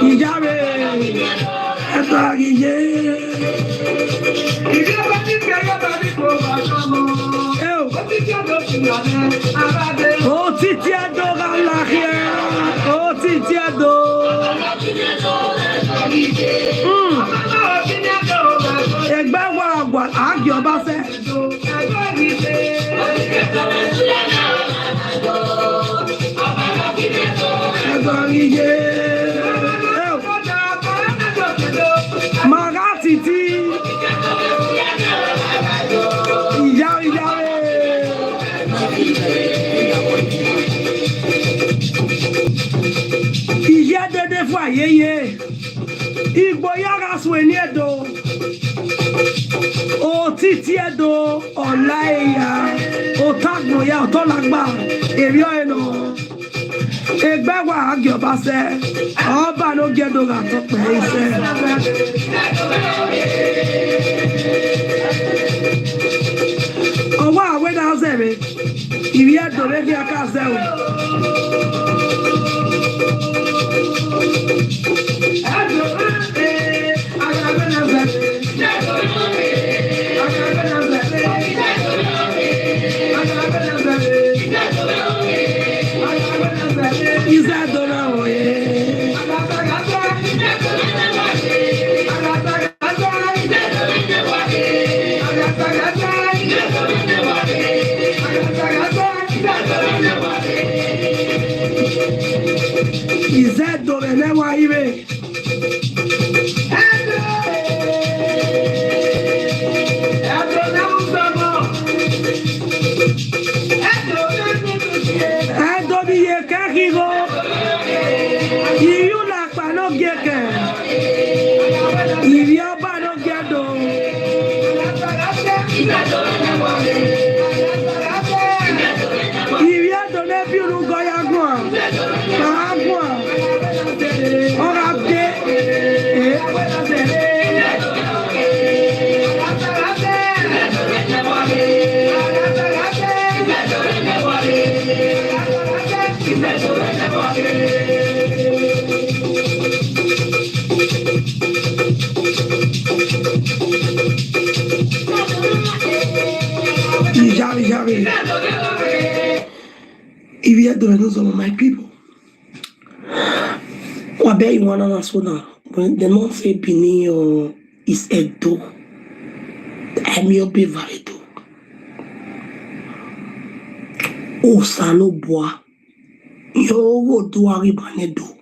Ijabe. Etagije. Ìjọba ti kẹ́yọ́ tàbí kò bá sọ́mọ. Ó ti kí ọ̀dọ́ sí ìyàlẹ́ aráde. Ó ti tí ẹ̀dọ́ gàláhìá. Ó ti tí ẹ̀dọ́. Ẹgbẹ́ wa àgbà àgbì ọba fẹ́. Ẹgbẹ́ Màgá títí. Ìyá rẹ̀. Ìyá dédé fún àyẹyẹ. Igbo yára sùn ní ẹ̀dọ̀. Òtítí ẹ̀dọ̀ ọ̀la ẹ̀yà. Òtàgbọ̀n ya ọ̀tọ́lágbà. Èrè ọ̀ẹ̀nà. Ẹgbẹ́ wa àgbì ọba sẹ́. Ọba ló gẹ́dọ̀ rà tọ́pẹ̀ iṣẹ́. Ọwọ́ àwẹ́ náà sẹ̀rẹ̀. Ìrí ẹ̀dọ̀ lẹ́gbẹ̀ẹ́ aká sẹ́wọ̀. Izedo elewa ire. Edo di ye kekigo. Iyu la pa no geke. Iri oba no gedo. Iri edo ne bi urugo ya gwa. Agwa. Ora de. Javi. If you are doing some of my people, what bet you wanna know when the non say Bini or is Edo, I'm your be varido. O salo bois, yo go do a ribanedo,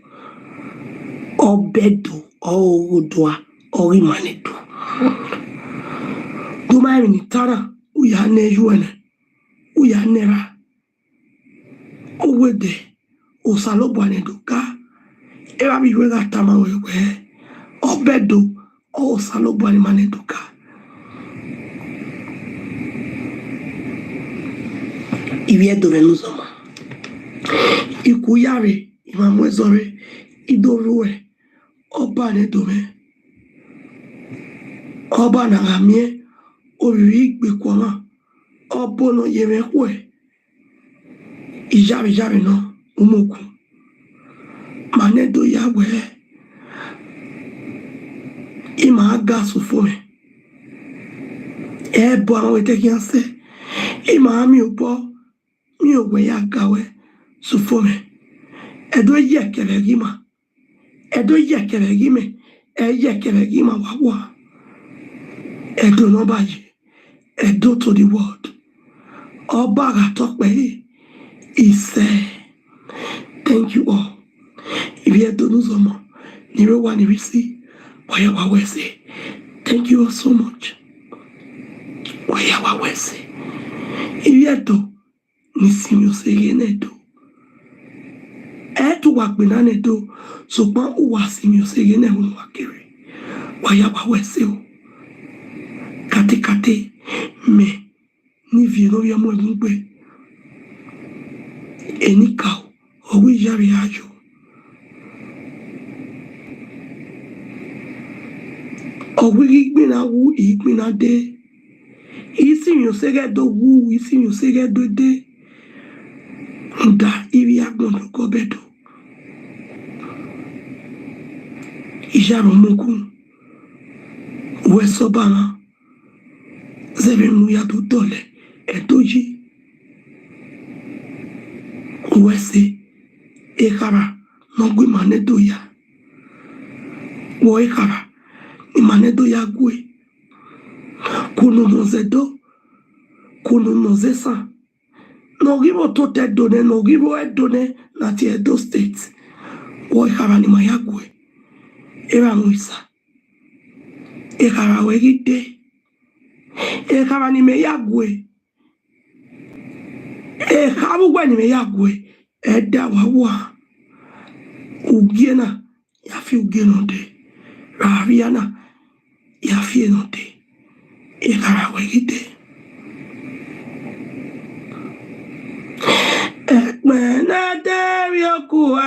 or bedo, or doa, or rimanedo. Do my minitara, we are ne juene. Uya nera owede osalobo anedoka era bi wega tama wewe obedo osalobo anedoka iwie do venuzoma ikuyare imamwezore idoruwe oba nedome oba na gamie oriri igbekwoma Obono yemekwe ijabi no umuku manedo yawe ima aga sufome ebo àwọn etekianse ima mi obo mi ogwe ya gawe sufome edo yekere gima eyekere gima wawa edo no baji edo to the world Obaga talk by he said, thank you all. If you don't know some, never want to see why I say, thank you all so much. Why I say, if you don't miss you say nedo. To work with nedo, so one who was in you say never wakere. Why I say, kate me. Ni vino ya mwengwe eni kao owi jari ajo owi igbina wu igbina de isi mi osege do wu isi mi osege do de nda iri agbon ko bedo Ijaromoku, Wesobama, Zeremuya do Dole, Edoji, Wese, Ekara, Nogui Manedoya, Woekara, Imanedoya Gwe, Kuno Mozedo, Kuno Mozesa, Nogibo Tote Done, Nogibo Edone, Nati Edo State, Woekara ni Mayagwe, Era Muisa, Ekara Wegide, Ekara ni Meyagwe, Ekabugwe ni Meyagwe, Eda Wawa, Ugiena, Yafi Ugenode, Raviana, Yafi Enode, Ekara Wegide. Ekmenaderioku,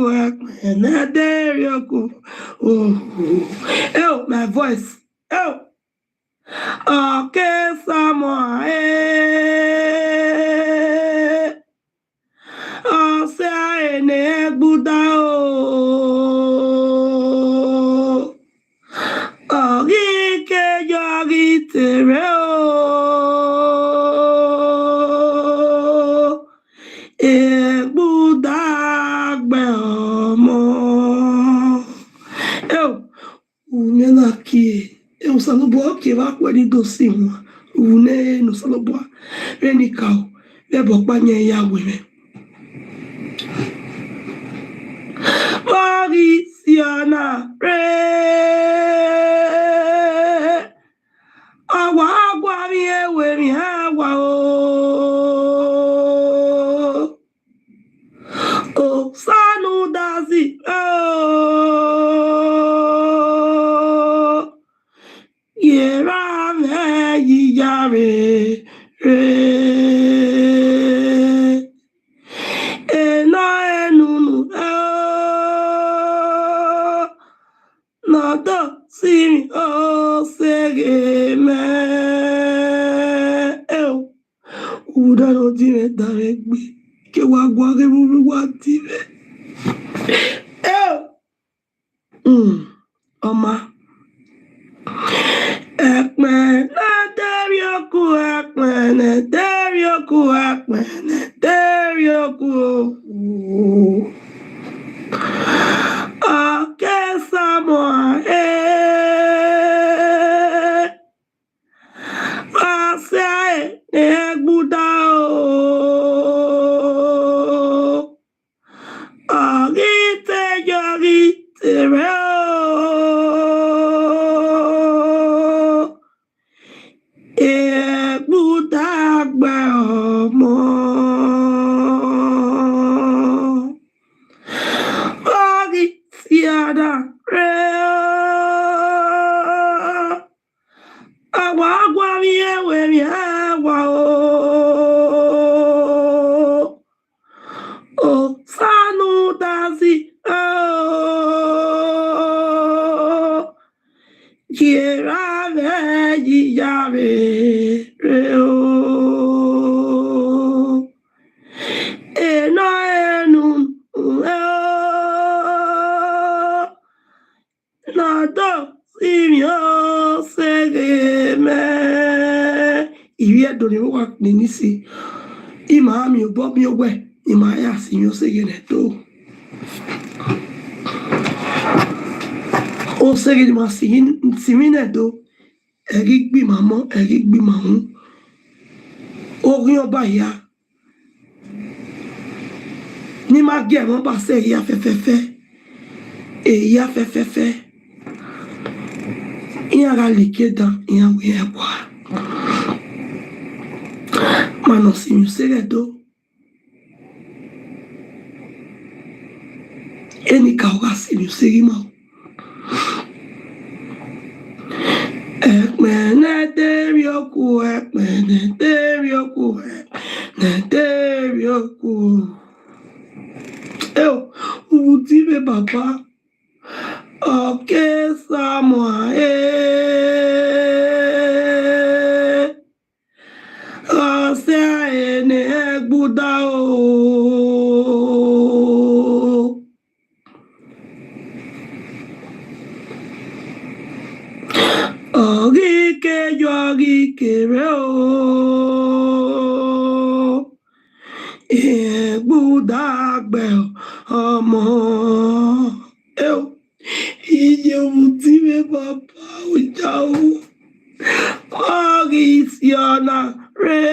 Ekmenaderioku. Oh, my voice. Oh, okay, Samoa. Oh, say, ne Buddha. Oh, Rike Yogi Tereo. Eu saloboa que vai com ele doce uma o ne no saloboa vem cá é bom para ninguém água Mariciana água minha água oh sanu dazi Yare, ena enunu, nada simi sege me, uda no dire daregbe, ke wagwa ke buru watire, Oma. Ekmenaderioku. Okay, Samoa. Asai Egbuda. Agite yogi tereo. Nisi imami obobi ogwe imaya sinyo segene to o segene ma simine to erigbi mamo erigbi mamu orin oba ya ni ma ge mo ba se ya fefefe e ya fefefe iara likeda iya we ekwa Mano sinyo seredo eni kauga sinyo serima Ekmenaderioku Ubutive baba Okay Samoa ke yogi kereo. Budagbe ọmọ iye tí mi bàbá ọjà o kọ́ọ̀rì sí ọ̀nà rẹ̀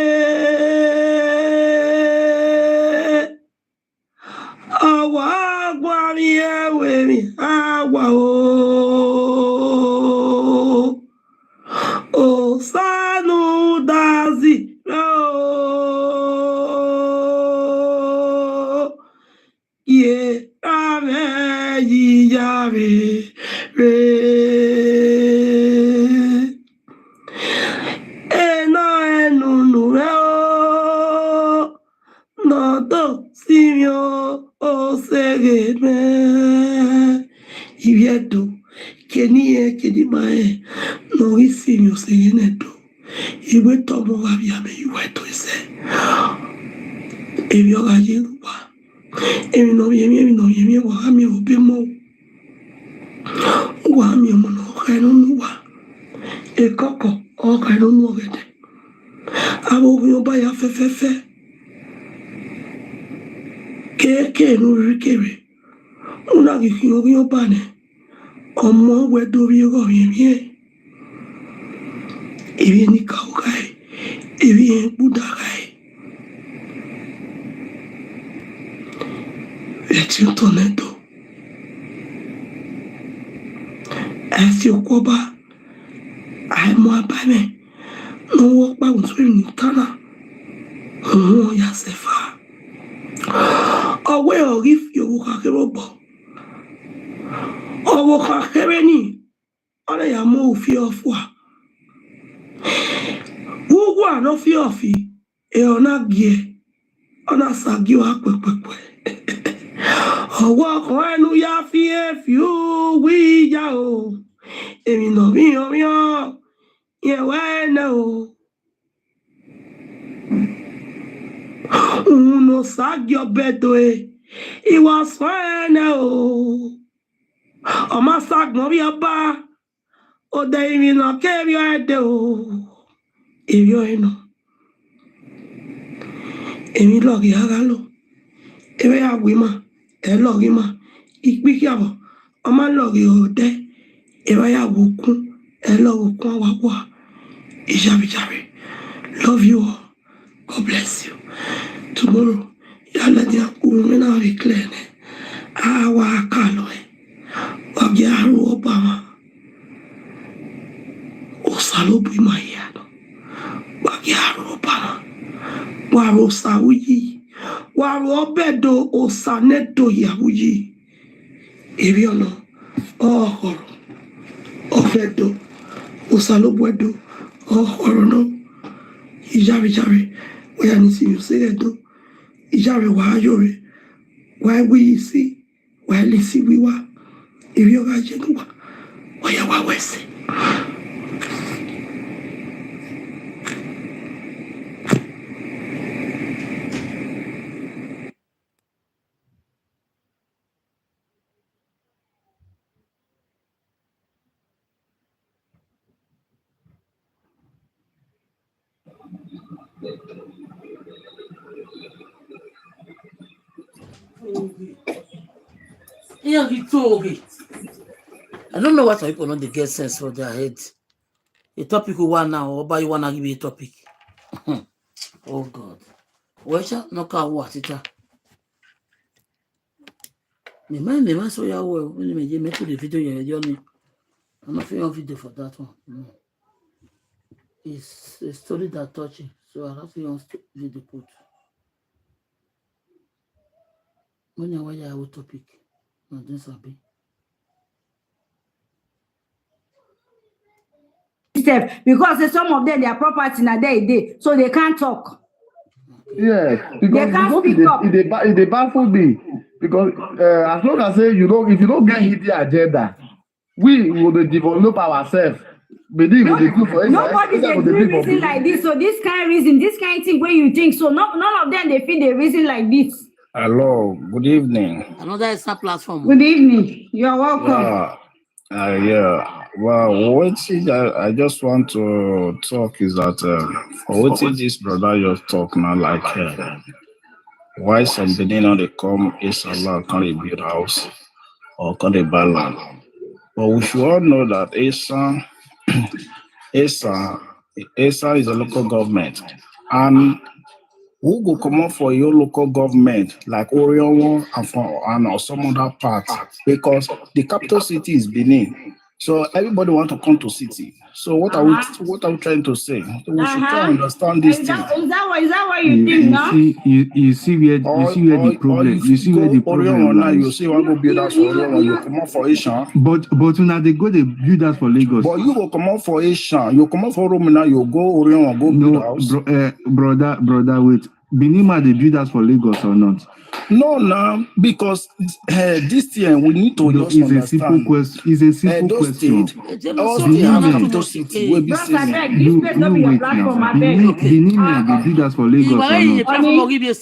ọwọ́ agbárí ẹ̀wẹ̀ mi àwà o sánú dázì rẹ̀ o. Ye ame yiyare re eno enunu re o nodo simio o sege me iviedo kenie kedimae no isimio sege nedo iwe tomo gabiame iwe to ise ebio gajeruba èmi náà yẹmi wà á mi ò bí mọ́ wà á mi ọmọ náà ọkà ẹnu nù wà ìkọkọ ọkà ẹnu nù ọ̀gẹ̀dẹ̀ àwọn obìnrin ọba ya fẹ́fẹ́fẹ́ kéèké ẹnu rí kéré ń náà kìkì orí ọba nẹ ọmọ wẹdórí ọrọ yẹmi ẹ èmi ní kàwé èmi yẹn gbúdàrà ẹ. Eti utonedo esi okoba aimo abame no wo pa unso ni tana ya sefa owe ori fi owo kakere bo owo kakere ni ole ya mo fi ofua wuwa no fi ofi e ona gie ona sagio apepepe ọwọ́ kan ẹnu ya fi èéfì ó wí ìjà o èmi náà míyàn yẹ̀wẹ́ ẹ̀nẹ́ o òun ló ságì ọbẹ̀ tó e ìwà sàn ẹ̀nẹ́ o ọmọ sàgbọ́n bí ọba òde ìrìnà kébí ẹ̀dẹ̀ o èmi ọ̀ẹ́nà èmi lọ́ọ̀rì ara lọ ewé àwìmọ̀ ẹlọrìmọ ìpínkìàbọ ọmọ lọrì ọdẹ ìráyàwó kún ẹlọrùkún àwàwọ ìjàbìjàbì love you all God bless you tomorrow yálẹdí àkúrú náà rí clear ní àwa àkàlọ ẹ wàbí àrùn ọba wọn òsàlóbù ìmọ ìyànà wàbí àrùn ọba wọn wàrà òsàwùyí. Wàrú ọbẹ̀dọ̀ òsànẹ́dọ̀ ìyàwó yìí èrí ọ̀nà ọ̀họ̀rọ̀ ọ̀fẹ́dọ̀ òsàlóbọ̀ẹ̀dọ̀ ọ̀họ̀rọ̀ náà ìjàrìjàrì wọ́yà ní sinmi sílẹ̀dọ̀ ìjàrì wàá yọ̀rẹ̀ wàá wíyì sí wàá lè sí wíwá èrí ọ̀rọ̀ ajẹ́nuwà wọ́yà wàá wẹ̀sẹ̀. I don't know what some people know they get sense for their head. A topic we want now, or by you wanna give me a topic. Oh God. Watch out, no car what it. Me mind so ya well when you make the video you I'm not feeling video for that one. No. It's a story that touching, so I have to use video put. When you watch our topic, no this will be. Because some of them, their property na day, so they can't talk. Yes, They because can't speak up. they baffle me because as long as say if you don't get hidden agenda, we will develop ourselves. But we will do for Nobody dey reason like this. So this kind thing where you think so. None of them they feel they reason like this. Hello, good evening. Another extra platform. Good evening. You're welcome. Yeah. Well, what I just want to talk is that for what this brother just talk now, like why some Benin they come is Allah can they build house or can they buy land? But we should all know that ESA is a local government, and who go come up for your local government like Orion and or some other part, because the capital city is Benin. So everybody want to come to city. So what are we trying to say? So we should try to understand this Is thing. that what you think now? You see where the problem. You see where the problem now. You lies. see, want to build us for Orion, you come up for Asian. But now they go they build that for Lagos. But you go come up for Asian. You come up for Rome now. You go Orion, go build house. Brother, wait. Benima they build us for Lagos or not? No, because this year we need to just It's a simple question. It's a simple question. Benima they build us for Lagos or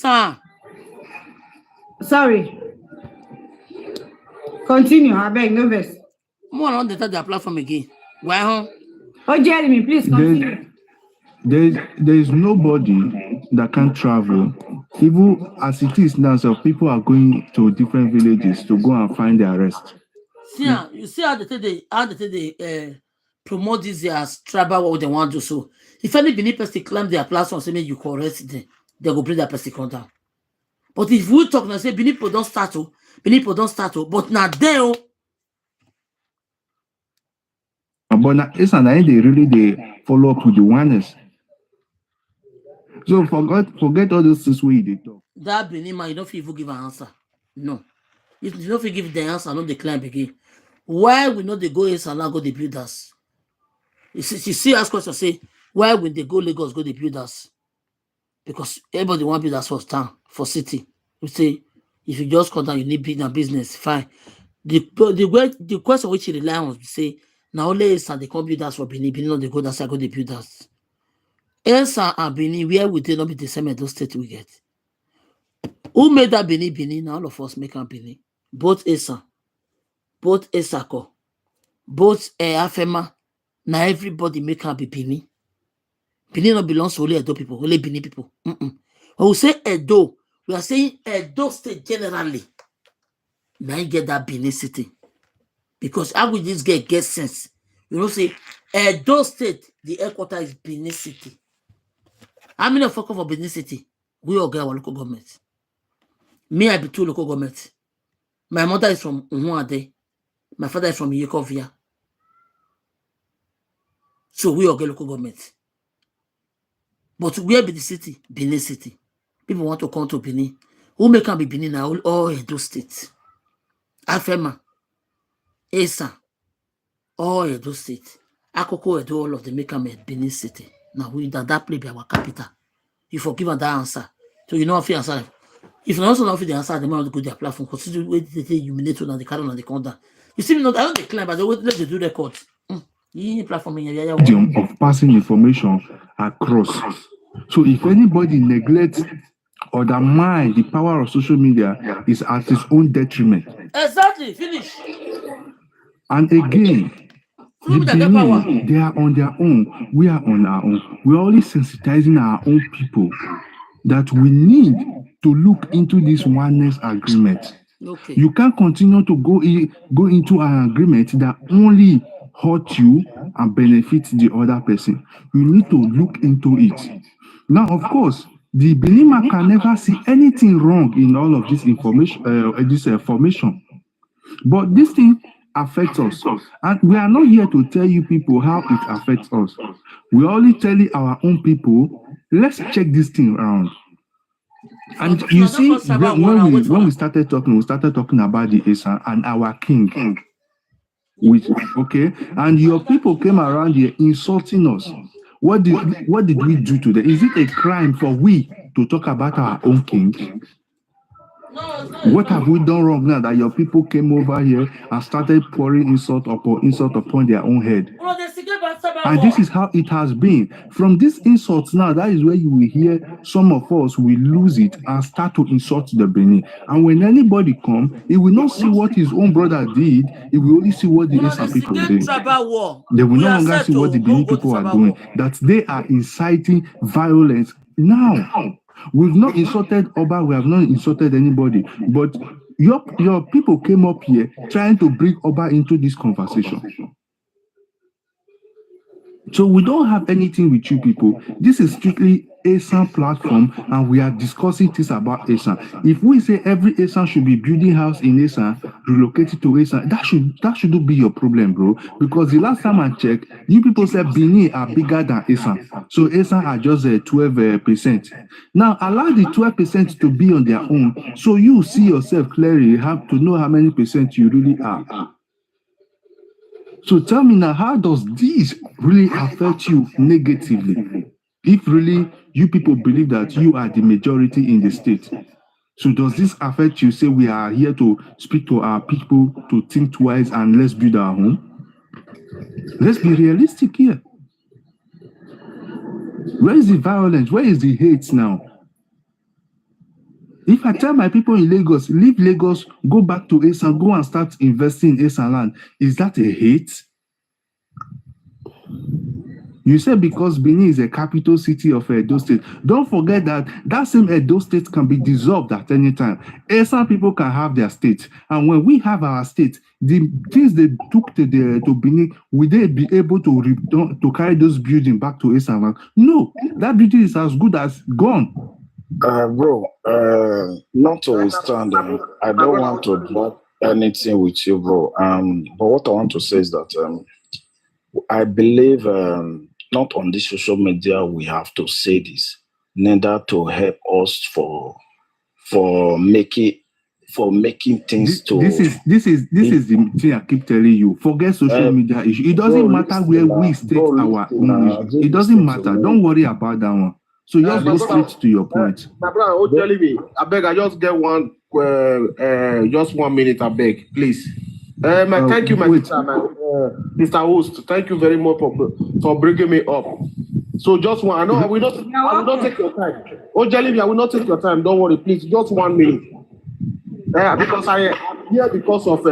not? Sorry. Continue, I beg, no verse. More on the their platform again. Why, huh? Oh, Jeremy, please continue. There is nobody that can travel. Even as it is now, so people are going to different villages to go and find their rest. See, you see how they promote this as tribal what they want to do. So if any Benin person climb their platform, say you correct them, they go bring that person down. But if we talk and say Benin people don't start, but now they but now it's an idea they follow up with the oneness. So forget all those things we did talk. That Benin man, you don't even give an answer. No. If you don't give the answer, not the climb again. Why we know they go in and go the builders? You see us question say, why when they go Lagos go the builders? Because everybody want builders for town, for city. We say if you just come down, you need business, fine. The question which you rely on say now only is they come builders for Benin, Benin they go that side go the builders. Elsa and Benin, where would they not be the same as those states we get? Who made that Benin? Now all of us make a Benin. Both Elsa, both Esako, both Afema. Now everybody make a Benin. Benin not belongs to only Edo people, only Benin people. When we say Edo, we are saying Edo state generally. Now you get that Benin city. Because how will this get sense? You know, say Edo state, the headquarters is Benin city. How many of us come for Benin city? We all get our local government. Me, I be two local government. My mother is from Umuade. My father is from Yekovia. So we all get local government. But where be the city? Benin city. People want to come to Benin. Who make can be Benin now? All Edo states. Afema, Esa, all Edo state. Akoko Edo, all of them make them Benin city. Now we that play be our capital. You forgive that answer. So you know if you answer. If you also know if the answer, they might go to their platform. Consider where they humiliate on the carry on the conda. You see, I don't decline, but let them do records. Platform of passing information across. So if anybody neglects or undermines the power of social media, is at his own detriment. Exactly. Finish. And again, they are on their own. We are on our own. We're only sensitizing our own people that we need to look into this oneness agreement. Okay. You can't continue to go into an agreement that only hurt you and benefit the other person. You need to look into it. Now, of course, the Benima can never see anything wrong in all of this information, but this thing affects us, and we are not here to tell you people how it affects us. We're only telling our own people, let's check this thing around. And you see, when we started talking about the Esa and our king. And your people came around here insulting us. What did we do to them? Is it a crime for we to talk about our own king? What have we done wrong now that your people came over here and started pouring insult upon their own head? And this is how it has been. From these insults now, that is where you will hear some of us will lose it and start to insult the Benin. And when anybody come, he will not see what his own brother did. He will only see what the Esan people did. Tribal war. They will We no longer accept see what the Benin go to people are tribal doing. war. That they are inciting violence. Now, we've not insulted Oba, we have not insulted anybody. But your people came up here trying to bring Oba into this conversation. So we don't have anything with you people. This is strictly Esan platform, and we are discussing things about Esan. If we say every Esan should be building house in Esan, relocated to Esan, that shouldn't be your problem, bro. Because the last time I checked, you people said Benin are bigger than Esan. So Esan are just 12%. Now allow the 12% to be on their own, so you see yourself clearly, you have to know how many percent you really are. So tell me now, how does this really affect you negatively? If really you people believe that you are the majority in the state, so does this affect you? Say we are here to speak to our people to think twice and let's build our home. Let's be realistic here. Where is the violence? Where is the hate now? If I tell my people in Lagos, leave Lagos, go back to Esan, go and start investing in Esan land, is that a hate? You said because Benin is a capital city of Edo State. Don't forget that that same Edo State can be dissolved at any time. Esan people can have their state. And when we have our state, the things they took to Benin, will they be able to carry those buildings back to Esan land? No, that building is as good as gone. Bro, notwithstanding, I don't want to block anything with you, bro. But what I want to say is that I believe not on this social media we have to say this, neither to help us for making things to. This is the thing I keep telling you. Forget social media issue. It doesn't matter where we state our own issue. It doesn't matter. Don't worry about that one. So just go straight to your point. My brother, telling me, I beg, I just get one, just 1 minute, I beg, please. Thank you, my sister, Mr. Host. Thank you very much for bringing me up. So just one. I know I will not take your time. Oh, Jelly, I will not take your time. Don't worry, please. Just 1 minute. Because I'm here because of what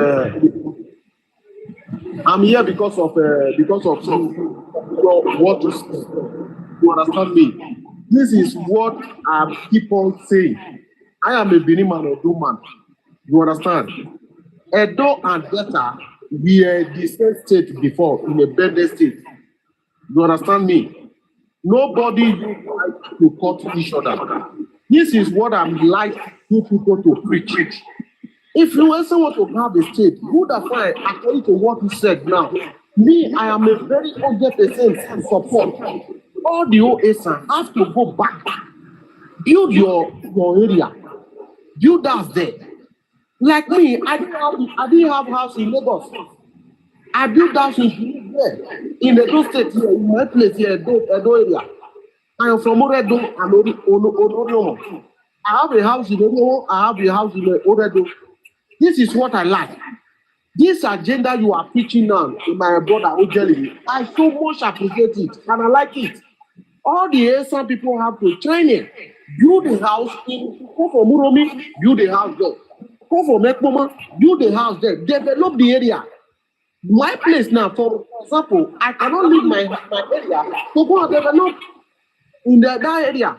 you understand me. This is what I keep on saying. I am a Benin man, Edo man. You understand? Edo and Delta were the same state before, in a better state. You understand me? Nobody like to cut each other. This is what I'm like you people to preach. If you also want to have a state, good or fine, according to what you said now, me, I am a very 100% support. All the OSA have to go back, build your area, build us there. Like me, I didn't have house in Lagos. I built house in Edo State here, in my place here, Edo area. I am from Oredo and Oredo. I have a house in Oredo, I have a house in Oredo. This is what I like. This agenda you are preaching now, my brother Ojeli, I so much appreciate it and I like it. All the Esan people have to train it. Build a house in Kofo Muromi, build a house there. Kofo Mekmoma, build a house there. Develop the area. My place now, for example, I cannot leave my area to go and develop in that area.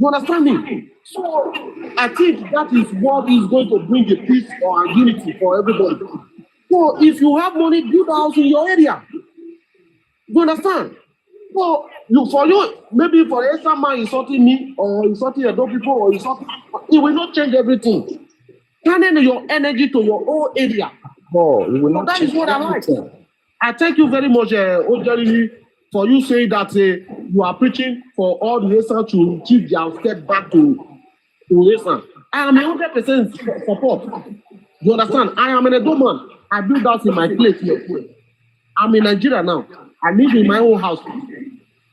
You understand me? So I think that is what is going to bring the peace or unity for everybody. So if you have money, build a house in your area. You understand? So maybe for Esan man insulting me or insulting Edo people or insulting, it will not change everything. Turning your energy to your own area. No, it will not that change is what everything. I like. I thank you very much, Ojali, for you saying that you are preaching for all the Esan to keep their step back to Esan. I am 100% support. You understand? I am an Edo man. I built house in my place here. I'm in Nigeria now. I live in my own house.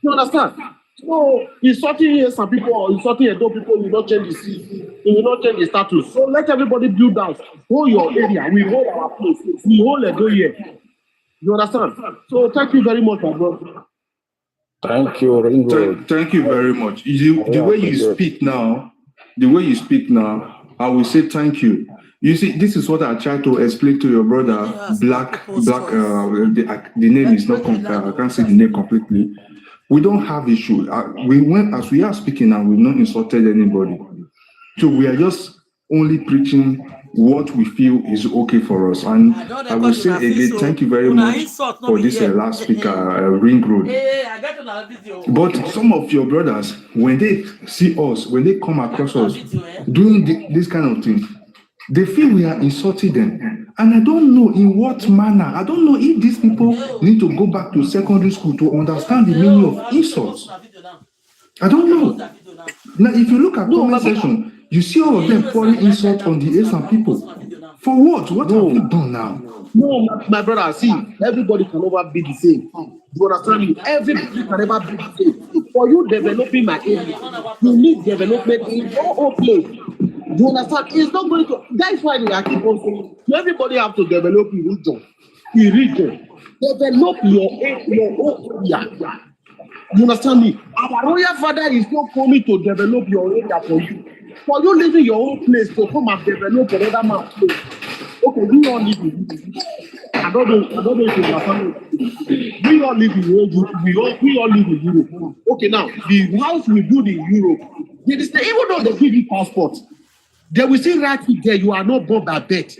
You understand? So insulting some people or insulting Edo people will not change the seat. It will not change the status. So let everybody build house. Hold your area. We hold our place. We hold Edo here. You understand? So thank you very much, my brother. Thank you, Ring Road. Thank you very much. The way you speak now, I will say thank you. You see, this is what I try to explain to your brother. Black. The name is not. I can't say the name completely. We don't have issue. As we are speaking now, we've not insulted anybody. So we are just only preaching what we feel is okay for us. And I will say again, thank you very much for this last speaker, Ring Road. But some of your brothers, when they see us, when they come across us doing this kind of thing, they feel we are insulting them. And I don't know in what manner. I don't know if these people need to go back to secondary school to understand the meaning of insults. I don't know. Now, if you look at comment section, you see all of them pouring insult on the Asian people. For what? What have we done now? No, my brother, see, everybody can never be the same. You understand me? Everybody can never be the same. For you developing my area, you need development in your own place. You understand? It's not going to. That's why I keep on saying, everybody have to develop your region. Develop your own area. You understand me? Our royal father is not coming to develop your area for you. For you leaving your own place to come and develop another man's place. Okay, we all live in Europe. I don't know if you understand. We all live in Europe. We all live in Europe. Okay, now the house we build in Europe, even though they give you passport, they will say right there you are not born by birth.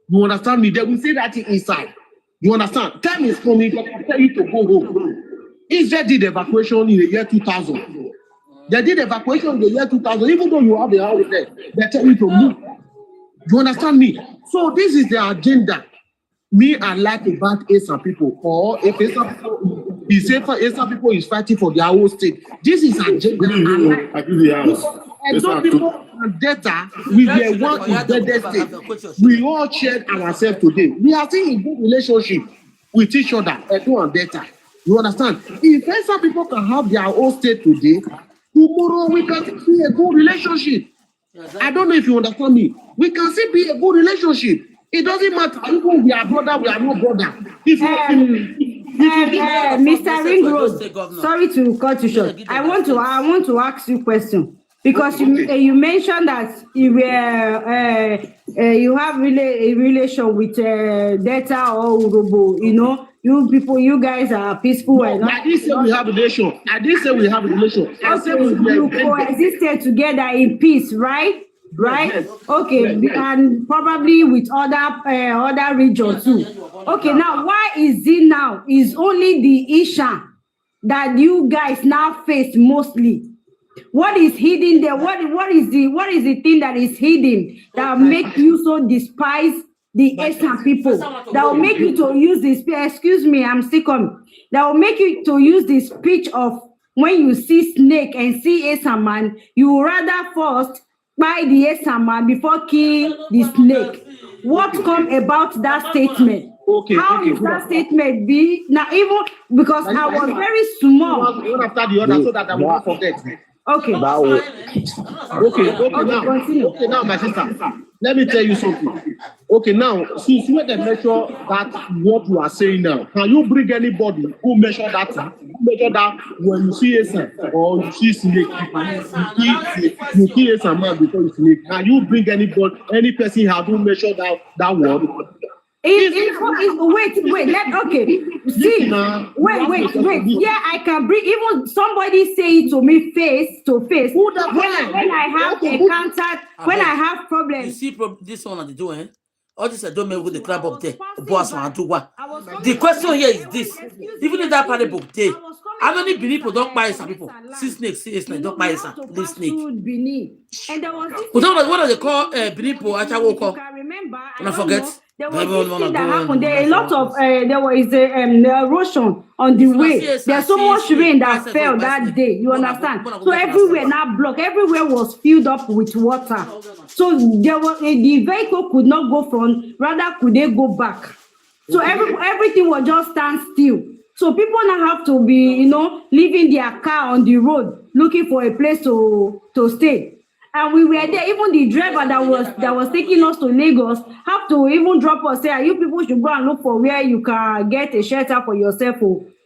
You understand me? They will say that inside. You understand? Time is coming. They can tell you to go home. Israel did evacuation in the year 2000. They did evacuation in the year 2000. Even though you have the house there, they tell you to move. You understand me? So this is the agenda. Me, I like about Asian people. Or if Asian people is fighting for their own state. This is agenda. And some people and data, we were one embedded state. We all shared ourselves today. We are still in good relationship with each other, Edo and data. You understand? If Asian people can have their own state today, tomorrow we can see a good relationship. I don't know if you understand me. We can still be a good relationship. It doesn't matter. Even we are brother, we are not brother. Mr. Ring Road, sorry to cut you short. I want to ask you a question. Because you mentioned that you have a relation with Data or Urobo, you know, you guys are peaceful. No, I didn't say we have a relation. I said you coexisted together in peace, right? Right? Yes. Okay, yes. And probably with other regions too. Okay, now why is it now? Is only the issue that you guys now face mostly? What is hidden there? What is the thing that is hidden that make you so despise the Asian people? That will make you to use this. Excuse me, I'm still coming. That will make you to use the speech of when you see snake and see Asian man, you rather first buy the Asian man before kill the snake. What come about that statement? Okay. How is that statement be now? Even because I was very small. One after the other, so that I will not forget. Okay. Okay, now, my sister, let me tell you something. Okay, now, since you made a measure that what you are saying now, can you bring anybody who measure that when you see a son or you see snake, you see a man before you snake? Can you bring any person who measure that word? Wait. Yeah, I can bring even somebody say it to me face to face. When I have encountered, when I have problems. You see, this one at the door, all this I don't make with the club up there. The question here is this: even in that party book day, how many people don't buy some people? See snakes, don't buy some this snake. And there was this. What do they call Binipo? I remember. I forget. There was this thing that happened. There a lot of there was erosion on the way. There's so much rain that fell that day. You understand? So everywhere now blocked. Everywhere was filled up with water. So there was the vehicle could not go front. Rather, could they go back? So everything was just stand still. So people now have to be, leaving their car on the road, looking for a place to stay. And we were there. Even the driver that was taking us to Lagos have to even drop us, say, you people should go and look for where you can get a shelter for yourself.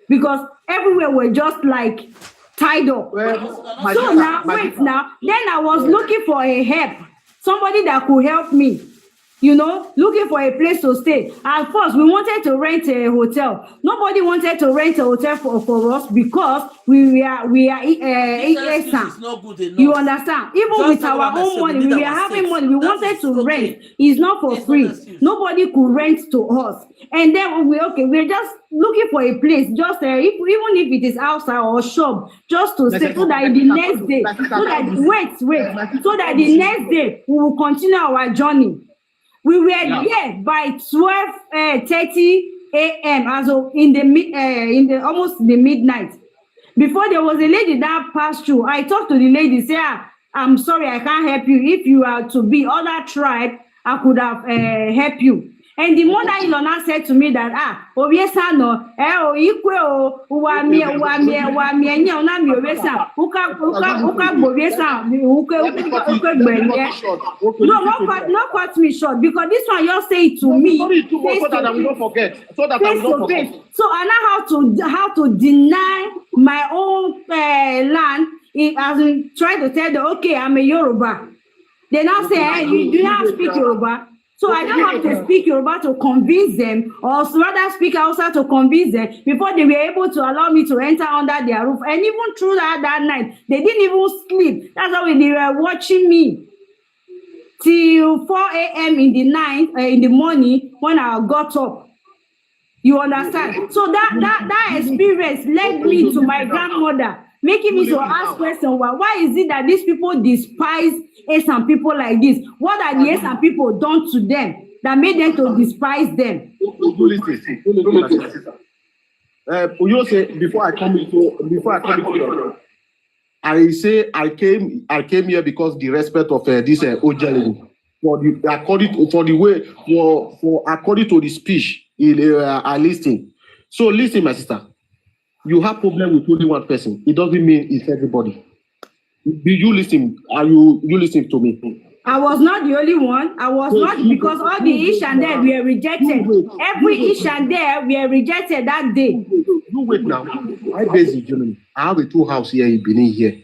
Because everywhere were just like tied up. So now, wait now. Then I was looking for a help. Somebody that could help me. You know, looking for a place to stay. At first, we wanted to rent a hotel. Nobody wanted to rent a hotel for us because we are It's not good enough. you understand? Even Just with like our what I own said, money, we need we are our having safety. money. We That wanted is to okay. rent. It's not for It's free. not excuse. Nobody could rent to us. And then we're just looking for a place, just even if it is outside or shop, just to stay, so that the next day, so that the next day we will continue our journey. We were there by 12:30 a.m. as of in the almost the midnight. Before there was a lady that passed through. I talked to the lady, say, I'm sorry, I can't help you. If you are to be other tribe, I could have helped you. And the mother-in-law now said to me that, Obiesa no, ikwe o, uwa mie, nye, una mi Obiesa, uka Obiesa, uke gbenye. No, not cut me short, because this one you say it to me. So that we don't forget. So I know how to deny my own land, as in try to tell them, okay, I'm a Yoruba. They now say, hey, you do not speak Yoruba. So I don't have to speak Yoruba to convince them, or rather speak Hausa to convince them before they were able to allow me to enter under their roof. And even through that night, they didn't even sleep. That's how they were watching me till 4 a.m. in the morning when I got up. You understand? So that experience led me to my grandmother, making me to ask questions. Why is it that these people despise Esan people like this? What are the Esan people done to them that made them to despise them? You say before I come into I say I came here because the respect of this Ojelini according to the speech in I listen. So listen, my sister. You have problem with only one person. It doesn't mean it's everybody. Do you listen? Are you listening to me? I was not the only one. I was not, because all the Ish and there were rejected. Every Ish and there were rejected that day. You wait now. I based in Germany. I have a 2 house here in Benin here.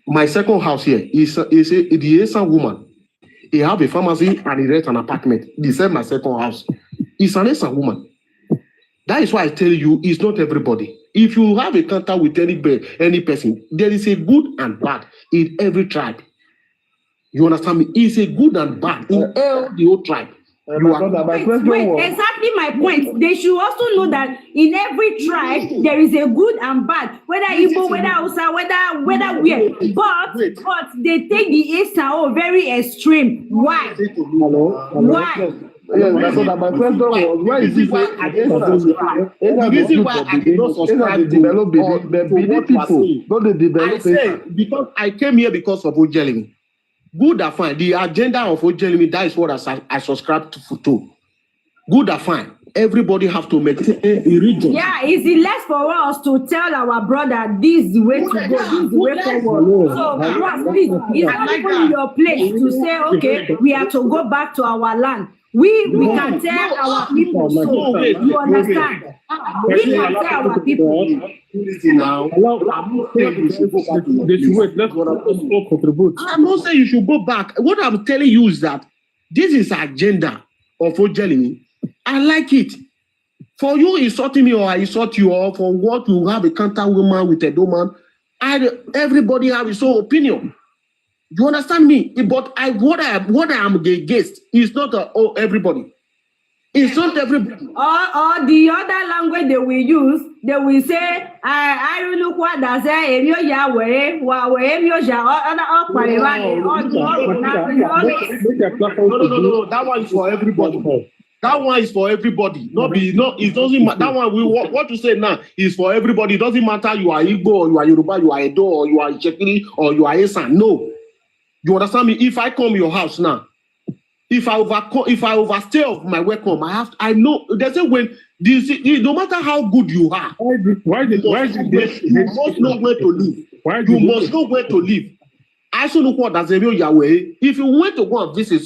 My second house here is the Esan woman. He have a pharmacy and he rent an apartment. He said my second house. It's an Esan woman. That is why I tell you, it's not everybody. If you have a contact with any person, there is a good and bad in every tribe. You understand me? It's a good and bad in all the whole tribe. Wait, exactly my point. They should also know that in every tribe there is a good and bad, whether Igbo, whether Hausa, whether where. But they take the Esan very extreme. Why? Why? Yes, my question was, why is it the reason why I did not subscribe to what you are saying? I say because I came here because of Ojelimi. Good or fine. The agenda of Ojelimi, that is what I subscribe to. Good or fine. Everybody have to maintain a region. Yeah, is it less for us to tell our brother this is the way to go, this is the way forward? So, bros, please, it's not even in your place to say, okay, we have to go back to our land. We can tell our people, so you understand? We can tell our people. Now, I'm not saying you should go back. What I'm telling you is that this is agenda of Ojelini. I like it. For you insulting me or I insult you, or for what you have a counter woman with a doman, everybody have his own opinion. You understand me? But what I am against is not everybody. It's not everybody. Or the other language they will use, they will say, I don't know what that say, no, that one is for everybody. That one is for everybody. It doesn't matter. That one, what you say now is for everybody. It doesn't matter you are Igbo or you are Yoruba, you are Edo or you are Ichekiri or you are Esan. No. You understand me? If I come to your house now, if I overstay of my welcome, I know there's a way. No matter how good you are, you must know where to live. You must know where to live. I saw look what as a real Yahweh. If you went to go and visit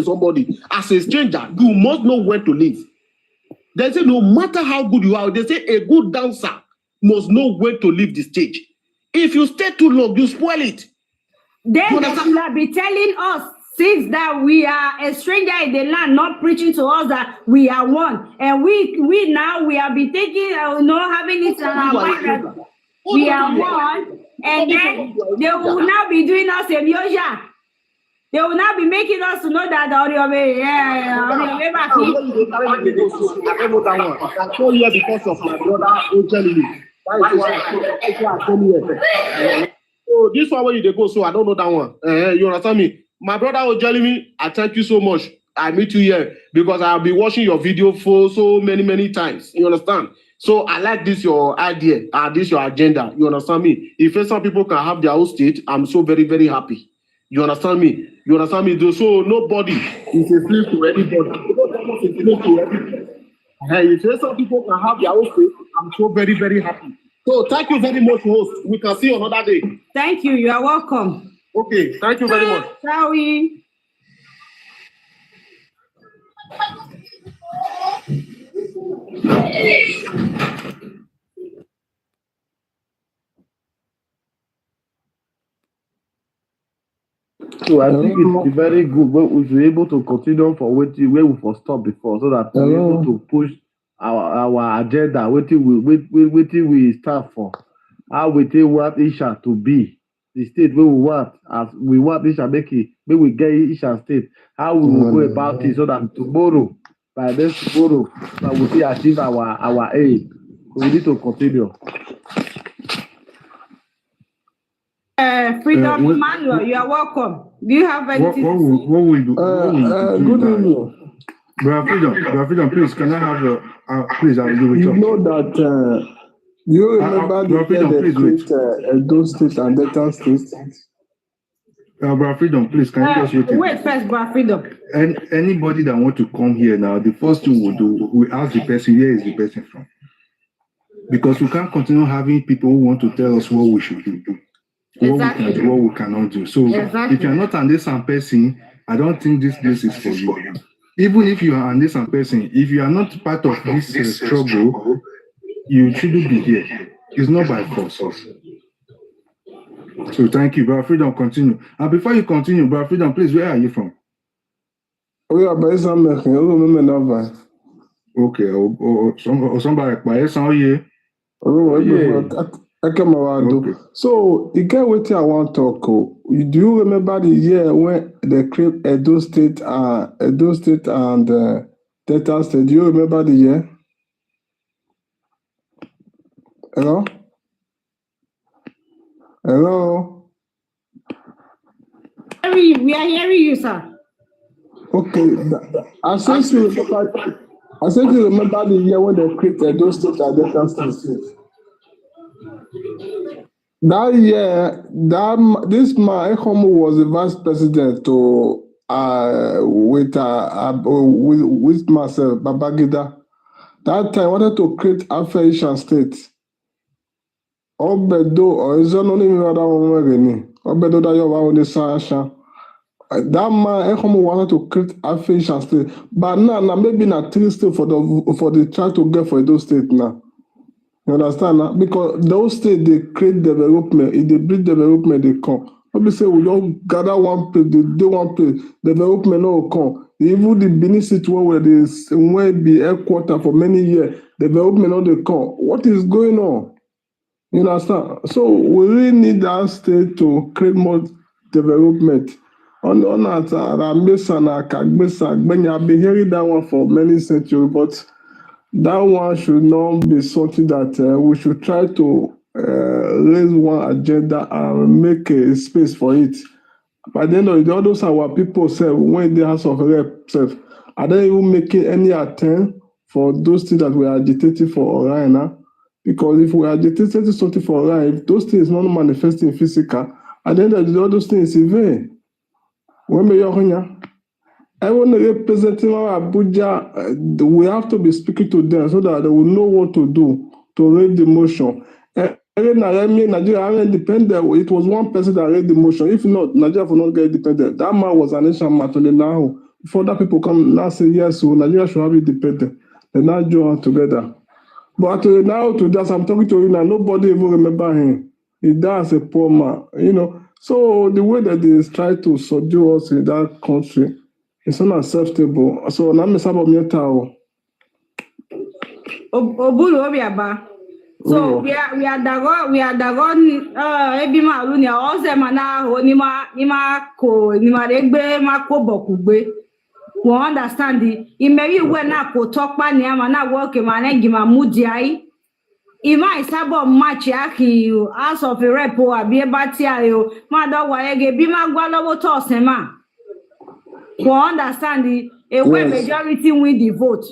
somebody as a stranger, you must know when to leave. They say no matter how good you are, they say a good dancer must know when to leave the stage. If you stay too long, you spoil it. Then they should be telling us since that we are a stranger in the land, not preaching to us that we are one, and we now we have been taking having it in our mind that we are one, and then they will now be doing us a Myoja. They will now be making us to know that I know here because of my brother who telling me. That is why I come here. So this one where you go, so I don't know that one. You understand me? My brother was telling me, I thank you so much. I meet you here because I'll be watching your video for so many times. You understand? So I like this your idea, this your agenda. You understand me? If some people can have their own state, I'm so very happy. You understand me? You understand me? So nobody is a slave to anybody. Nobody is a slave to everybody. If some people can have their own state, I'm so very happy. So thank you very much, host. We can see you another day. Thank you. You are welcome. Okay, thank you very much. Shall we? So I think it's very good when we should be able to continue for where we first stopped before, so that we're able to push our agenda, waiting we start for, how we think what Isha to be, the state where we want, as we want Isha make it, when we get Isha state, how we will go about it, so that tomorrow, by this tomorrow, that we will achieve our aim. We need to continue. Freedom Emmanuel, you are welcome. Do you have anything? What will you do? Good evening. Brother Freedom, please, can I have your, please, I will do it. You know that, you remember the create Edo State and Delta State? Brother Freedom, please, can you just wait first, Brother Freedom. And anybody that want to come here now, the first thing we'll do, we ask the person, where is the person from? Because we can't continue having people who want to tell us what we should do. What we can do, what we cannot do. So if you're not an understand person, I don't think this place is for you. Even if you are an understand person, if you are not part of this struggle, you shouldn't be here. It's not by force. So thank you, Brother Freedom. Continue. And before you continue, Brother Freedom, please, where are you from? We are based on America. Okay. Somebody by here. Okay. So, you get what I want to talk. Do you remember the year when they created Edo State and Delta State? Do you remember the year? Hello? We are hearing you, sir. Okay. I think you remember the year when they created Edo State and Delta State. That year, this man Ekomu was the vice president with myself, Babangida. That time I wanted to create Afro-Asian state. Obedo or is not even other one. Obedo that you want the Sasha. That man Ekomu wanted to create Afro-Asian state, but now maybe not 3 states for the try to get for those states now. You understand now? Because those states, they create development. If they bring development, they come. Obviously, we don't gather one place, they do one place. Development no come. Even the Benin situation where there's where be headquarters for many years, development no they come. What is going on? You understand? So we really need that state to create more development. I've been hearing that one for many centuries, but that one should not be something that we should try to raise one agenda and make a space for it. By the end of the day, all those our people say when the House of Reps, are they even making any attempt for those things that we are agitating for right now? Because if we are agitating something for right, if those things not manifesting physical, at the end of the day, all those things in vain. I want to represent Abuja. We have to be speaking to them so that they will know what to do to raise the motion. Nigeria independent. It was one person that read the motion. If not, Nigeria will not get independent. That man was an Asian Matole now. Before that people come now say yes, so Nigeria should have independent. They now join together. But now to that, I'm talking to you now. Nobody even remember him. He died as a poor man, you know. So the way that they try to subdue us in that country is unacceptable. So now me sabo mi tao. Obulu Obiaba. So we are dagon ebi malu ni ose mana ho ni ma regbe ma ko bokugbe. We understand the imeri we na ko tokpa ni ama na work ma na gima mudiai. Ima isabo match aki as of a rep o abi ebati ayo ma do wa ege bi ma gwa lowo to sema. We understand the a majority win the vote.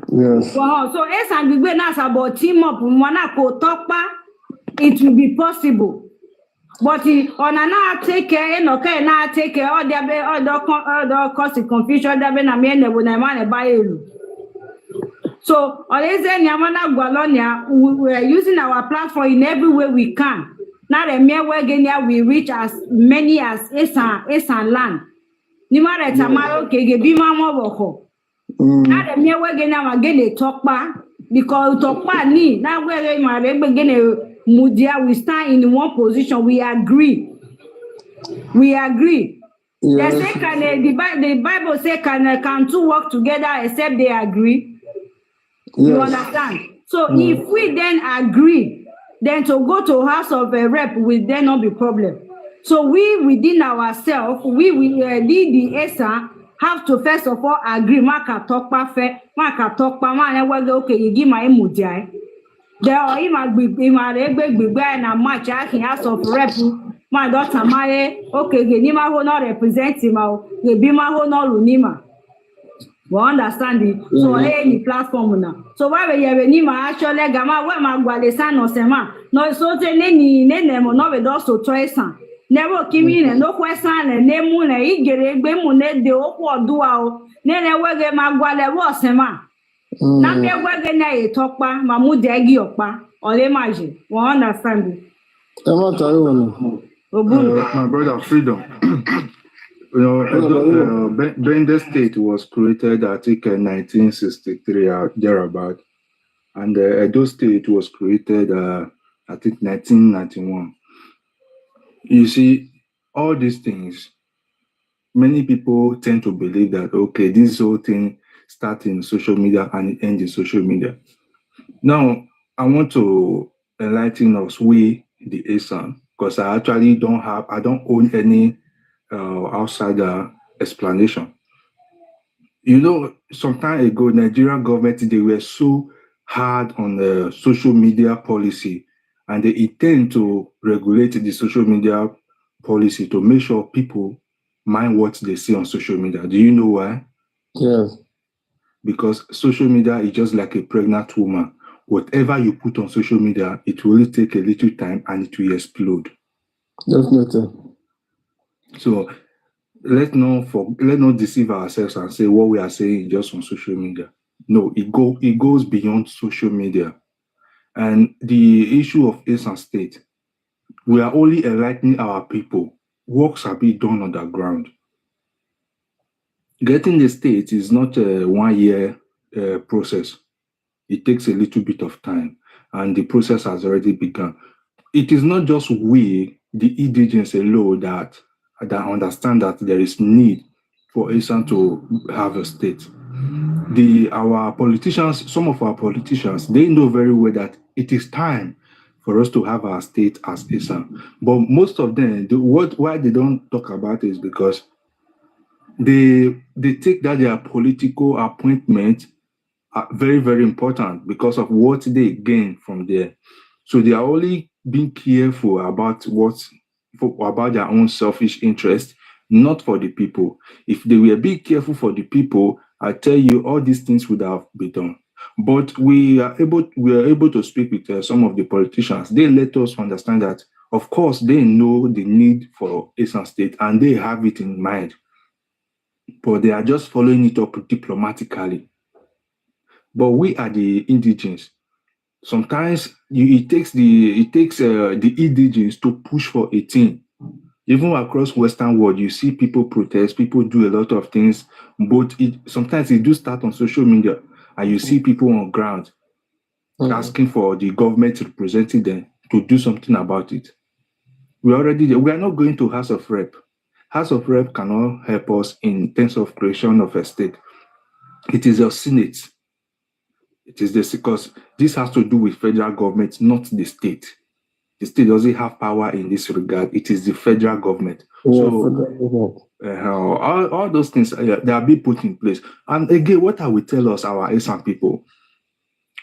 Yes. Wow. So as and we na about team up mwana ko tokpa, it will be possible. But on na take care no na take care all the cause confusion that be na me na man buy you. So always nyamana gwalonia we are using our platform in every way we can. Now the mere way we reach as many as Esan land. Ni mara tamaro kege bima mo boko. Now the mere way we talkba because talkba ni now where my mudia we stand in one position. We agree. Yes. They say the Bible say can two work together except they agree. Yes. You understand? So if we then agree, then to go to House of a Rep will then not be problem. So we within ourselves, we the ESA have to first of all agree. Maka talk fair, maka talk man. Okay, you give my emojai. There are na match House of Rep. My daughter Mare. Okay, Genima who not represent him. Gebima who not lunima. We understand it. So any platform now. So why we have any actually gama we magwalesan no sema. No so te ni mo no we do so choice. Never kimi ne no question ne nemu na igere egbe mu ne de oku oduwa o. Ne wege magwale wo sema. Na me wege na e tokpa mamu de agi okpa. Ole maji. We understand it. My brother, freedom. You know, Bender State was created, I think, in 1963 or thereabout, and Edo State was created, I think, 1991. You see, all these things, many people tend to believe that, okay, this whole thing starts in social media and it ends in social media. Now, I want to enlighten us, we, the ASAN, because I actually I don't own any outsider explanation. You know, some time ago, Nigerian government, they were so hard on the social media policy, and they intend to regulate the social media policy to make sure people mind what they see on social media. Do you know why? Yes. Because social media is just like a pregnant woman. Whatever you put on social media, it will only take a little time and it will explode. Definitely. So let's not deceive ourselves and say what we are saying just on social media. No, it goes beyond social media. And the issue of Esan State, we are only enlightening our people. Works are being done on the ground. Getting the state is not a 1 year process. It takes a little bit of time, and the process has already begun. It is not just we, the indigents alone, that understand that there is need for Esan to have a state. Our politicians, some of our politicians, they know very well that it is time for us to have our state as Esan. But most of them, why they don't talk about it is because they take that their political appointment are very, very important because of what they gain from there. So they are only being careful about about their own selfish interest, not for the people. If they were being careful for the people, I tell you, all these things would have been done. But we are able to speak with some of the politicians. They let us understand that, of course, they know the need for Esan State and they have it in mind, but they are just following it up diplomatically. But we are the indigents. Sometimes it takes the indigenous to push for a thing. Even across Western world, you see people protest, people do a lot of things, but sometimes it do start on social media, and you see people on ground asking for the government representing them to do something about it. We are not going to House of Rep. House of Rep cannot help us in terms of creation of a state. It is a Senate. It is this because this has to do with federal government, not the state. The state doesn't have power in this regard. It is the federal government. So all those things they are being put in place. And again, what I will tell us, our Esan people,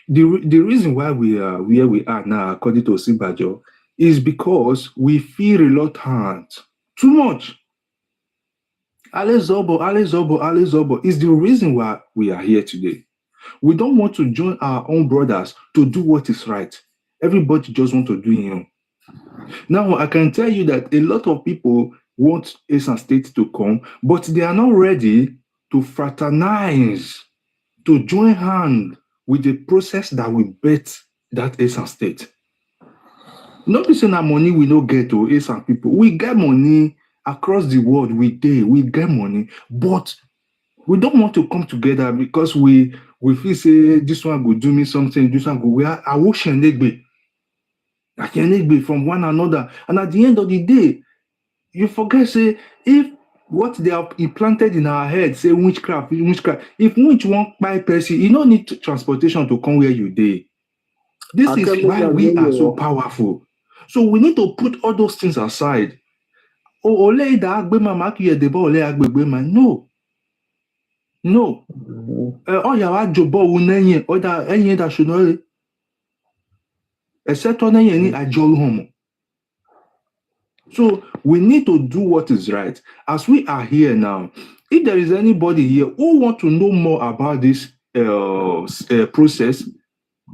the reason why we are where we are now, according to Osinbajo, is because we feel reluctant too much. Ale Zobo is the reason why we are here today. We don't want to join our own brothers to do what is right. Everybody just want to do it. Now, I can tell you that a lot of people want Esan State to come, but they are not ready to fraternize, to join hand with the process that will bet that Esan State. Not be saying that money we don't get to Esan people. We get money across the world. We get money, but we don't want to come together because we feel say this one go do me something, this one go where I wish and I can be from one another. And at the end of the day, you forget, say, if what they have implanted in our head, say witchcraft, if witch won't buy person, you don't need transportation to come where you day. This is why we are so powerful. So we need to put all those things aside. No. No. Oh, you are jobo unenye, or that any that should know. Except on any ajol home. So we need to do what is right. As we are here now, if there is anybody here who want to know more about this process,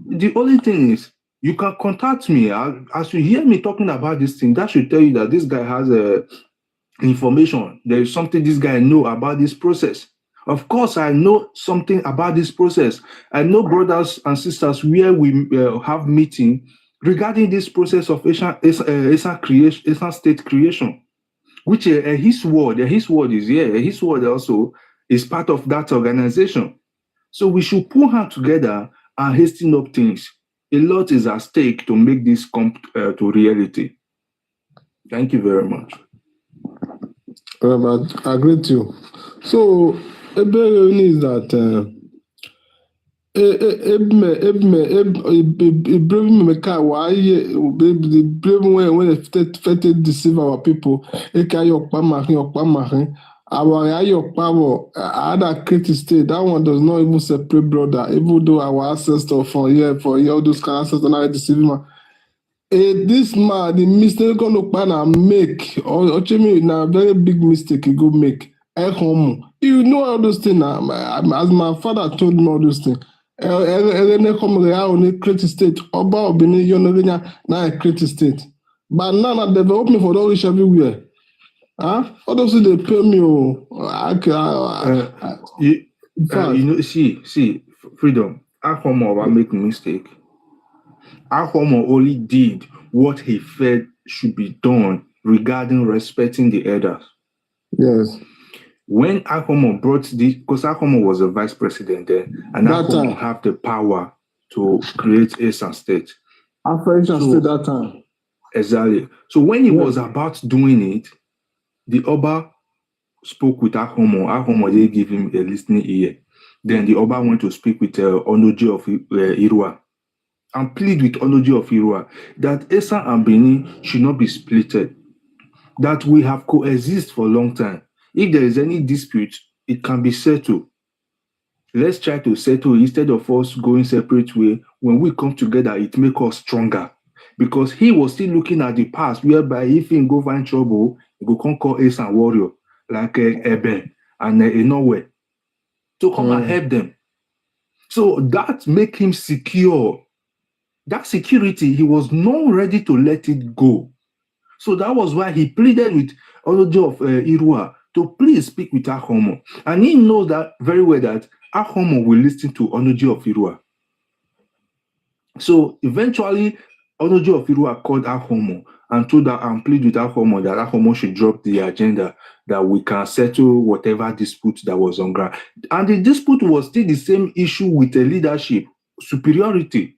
the only thing is you can contact me. As you hear me talking about this thing, that should tell you that this guy has information. There is something this guy know about this process. Of course, I know something about this process. I know brothers and sisters where we have meeting regarding this process of Esan State creation, which his word is here. His word also is part of that organization. So we should pull hands together and hasten up things. A lot is at stake to make this come to reality. Thank you very much. I agree with you. So, a better is that when they deceive our people, our other creative state, that one does not even separate brother, even though our ancestors for all those kind of ancestors are deceiving. This man, the mistake gonna make, or a very big mistake he go make. You know all those things now. As my father told me all those things. Creative state, Oba Obini Yonogenya, now a creative state. But now development for all reach everywhere. Huh? All those things they pay me. You know, see, freedom. Ahomo make a mistake. Ahomo only did what he felt should be done regarding respecting the elders. Yes. When Ahomo brought this, because Ahomo was a vice president then, and Ahomo have the power to create Esan State. Esan State that time. Exactly. So when he was about doing it, the Oba spoke with Ahomo. Ahomo didn't give him a listening ear. Then the Oba went to speak with Onoji of Irua and plead with Onoji of Irua that Esan and Benin should not be splitted, that we have coexist for a long time. If there is any dispute, it can be settled. Let's try to settle instead of us going separate way. When we come together, it makes us stronger. Because he was still looking at the past, whereby if he go find trouble, he go come call Esan warrior, like Eben and Inoue, to come and help them. So that make him secure. That security, he was not ready to let it go. So that was why he pleaded with Onoji of Irua to please speak with Ahomo. And he knows that very well that Ahomo will listen to Onoji of Irua. So eventually, Onojo of Irua called Ahomo and told her and pleaded with Ahomo that Ahomo should drop the agenda, that we can settle whatever dispute that was on ground. And the dispute was still the same issue with the leadership, superiority.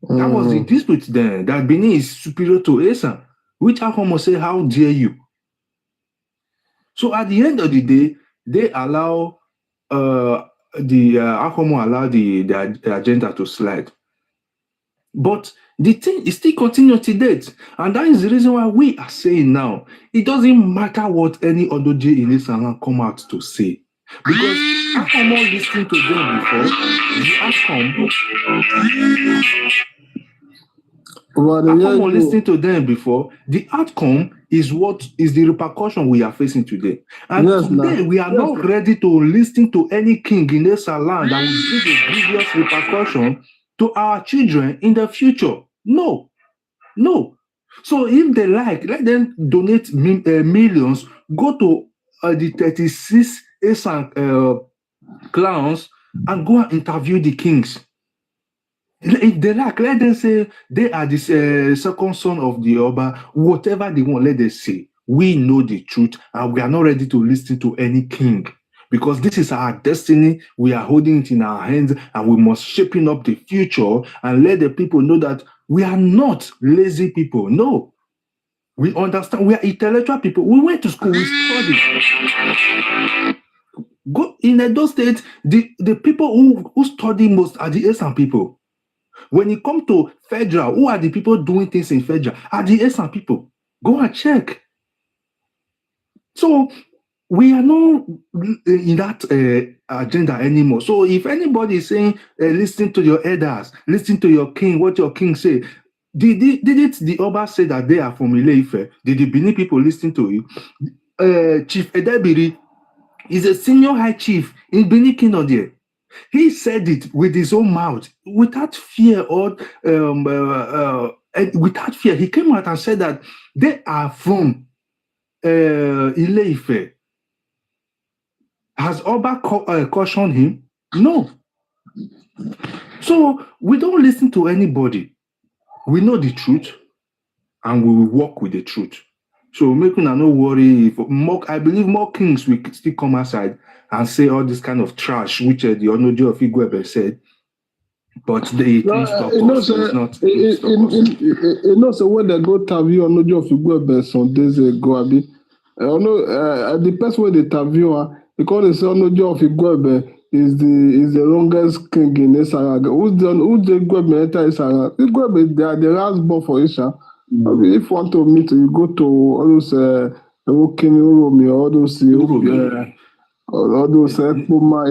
That was the dispute then, that Benin is superior to Esan, which Ahomo said, how dare you? So at the end of the day, they allow Ahomo allowed the agenda to slide. But the thing is still continuing to date. And that is the reason why we are saying now, it doesn't matter what any Odoje in Islam come out to say. Because Ahomo listening to them before, the outcome, Ahomo listening to them before, the outcome is what is the repercussion we are facing today. And today we are not ready to listen to any king in this land that will give a grievous repercussion to our children in the future. No. So if they like, let them donate millions, go to the 36 Esan clans and go and interview the kings. If they like, let them say they are the second son of the Oba, whatever they want, let them say. We know the truth and we are not ready to listen to any king. Because this is our destiny, we are holding it in our hands and we must shaping up the future and let the people know that we are not lazy people. No. We understand, we are intellectual people. We went to school, we studied. Go in Edo State, the people who study most are the Esan people. When it comes to federal, who are the people doing things in federal? Are the Esan people. Go and check. So, we are not in that agenda anymore. So if anybody is saying, listen to your elders, listen to your king, what your king say, did the Oba say that they are from Ile-Ife? Did the Benin people listen to it? Chief Edebiri is a senior high chief in Benin Kingdom there. He said it with his own mouth, without fear or without fear. He came out and said that they are from Ile-Ife. Has Oba cautioned him? No. So we don't listen to anybody. We know the truth and we will work with the truth. So making no worry. I believe more kings will still come outside and say all this kind of trash, which the Onojo of Igwebe said. But they didn't stop us. So when they go interview Onojo of Igwebe some days ago, the person when they interview because they say Onojo of Igwebe is the longest king in Esaraga. Who's the Igwebe enter Esaraga? Igwebe, they are the last born for Isha. If you want to meet, you go to all those all those Puma,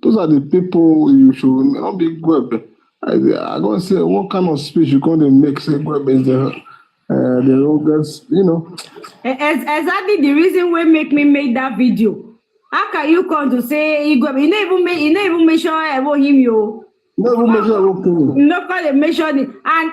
those are the people you should not be Igwebe. I'm gonna say what kind of speech you gonna make say Igwebe is the longest, Exactly the reason why make me make that video. How can you come to say Igwebe? You never mention about him, yo. Never mention about him. No, call mention it. And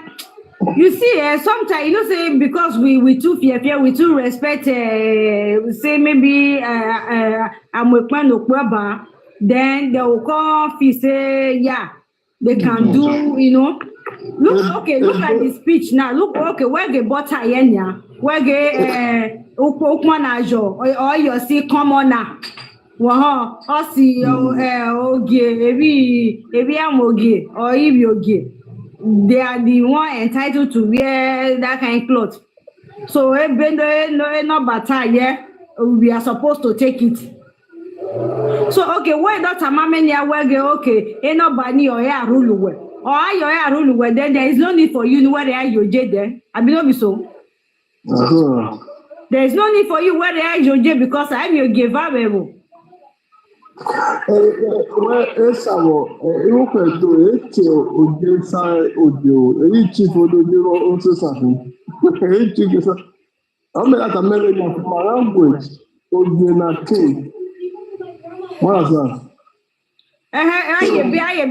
you see, sometimes say because we too fear, we too respect. Say maybe I'm with Kwaba, then they will come. Say they can do. Look at the speech now. Look, where the butter yenya, where the ukmanajo or you see come on now. Wow, osi ebi amoge or ibioge. They are the one entitled to wear that kind of cloth. So no bata we are supposed to take it. So why not a mamenia wege no bani or ya rule well. Or your rule well, then there is no need for you where they are your j there. I believe so. There is no need for you where they are your j because I'm your giver. I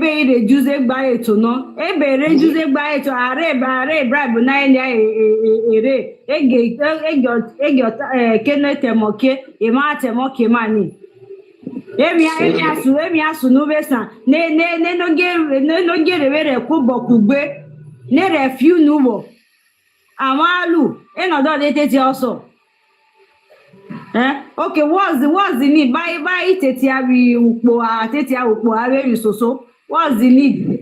be reduce by it to no. Reduce by it to are bribe Kenneth Moke, money. Emi asu no besa. Ne no get revere ko bokugbe. Ne refiu nubo. Amalu. No do de tete also. Okay, what's the need? Buy tete abi ukpo tete ukpo are soso. What's the need?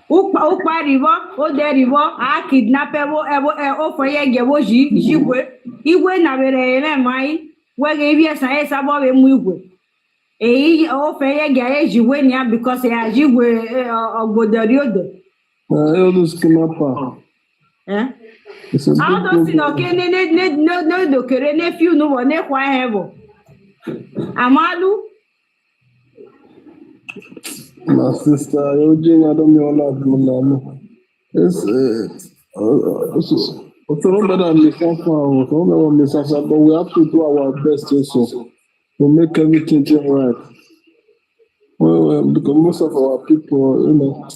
Ukpa rivo, o de rivo, a kidnap o foye gewo jigwe. Igwe na bere ele mai. Wege ibi esa bo be mu igwe. O foye ge jigwe nia because ya jigwe ogbodori ode. Those kinapa. How does it okay? No, do kere ne few no one ne kwa hevo. Amalu. My sister, you doing I don't know all of them. It's better than but we have to do our best also to make everything right. Well, because most of our people,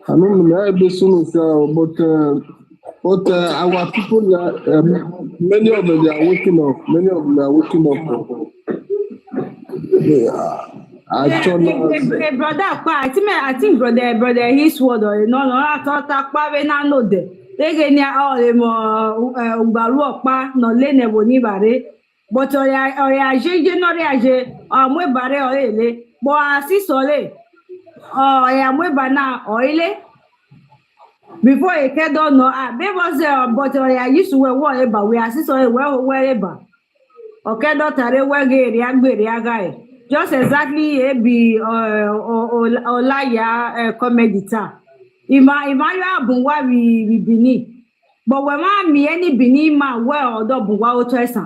I don't know, maybe soon, but our people, many of them are waking up. Brother, I think brother, his word or no, I thought we na no de. They get all them umbalu okpa no lene boni bare. But oya jeje no reaje amwe bare oile. Bo asisole. Ya mwe bana oile. Before a kid don't know, there was but I used to wear whatever we assist or wherever. Okay, daughter, where guy. Just exactly a be or liar comedy. Ima bunwa we bini. But when man me any bini man well or do bunwa o choice.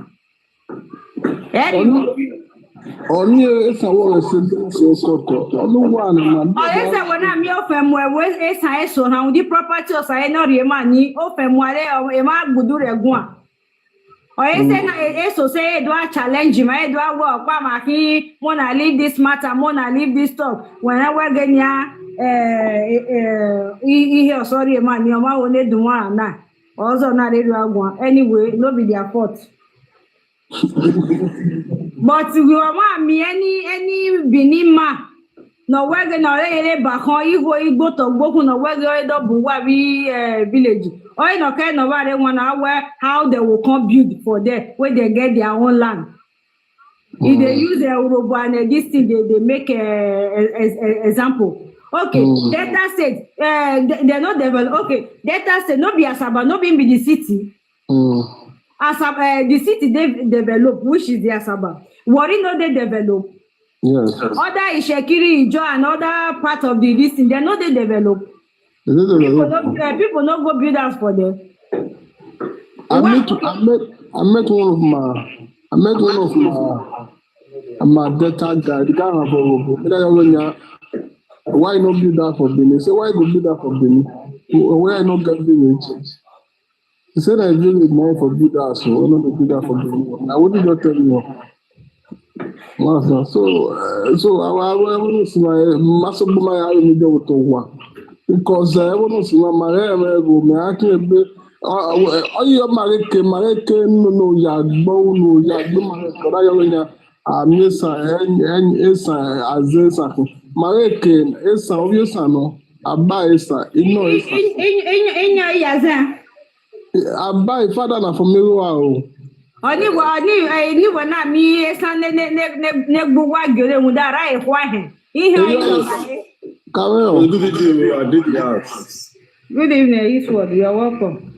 Only if I was a sort of one. Oh, yes, when I'm your family, where I saw how the property of I know your money, open wale or a man would do a one. Or yes, so say, do I challenge him? I do I work? Mama, he wanna leave this matter, wanna leave this stuff. When I work in ya, sorry, man, your mom only do one now. Also, not one. Anyway, no be their fault. But we want me any binima. No wege no ele bakon igbo to gboku no wege do buwa bi village. Or no kind of they want how they will come build for there where they get their own land. If they use a Urobo and this thing they make a example. Okay, Delta State they're not developed. Okay, Delta State no be Asaba, no be the city. Asaba, the city they develop, which is the Asaba. Warri no they develop. Yes. Other Ishekiri, Ijo, and other part of the listing, they know they develop. People not go build house for them. I met one of my data guy. The guy have why not build that for Benin? Say why go build that for Benin? Where I not get village? He said I village now for build house, so I not build that for Benin. I wouldn't just tell you. So I want to see my massive because I want to see my go me actually you mareke no yagbo no koda yonya amesa esa azesa mareke esa obviously no aba esa ino esa inyo yaza aba father na for me o Oni wana mi esa ne gbuwa gere mu dara e kwa he. Ihe oyi. Carol. Good evening, I did the house. Good evening, Eastwood. You're welcome.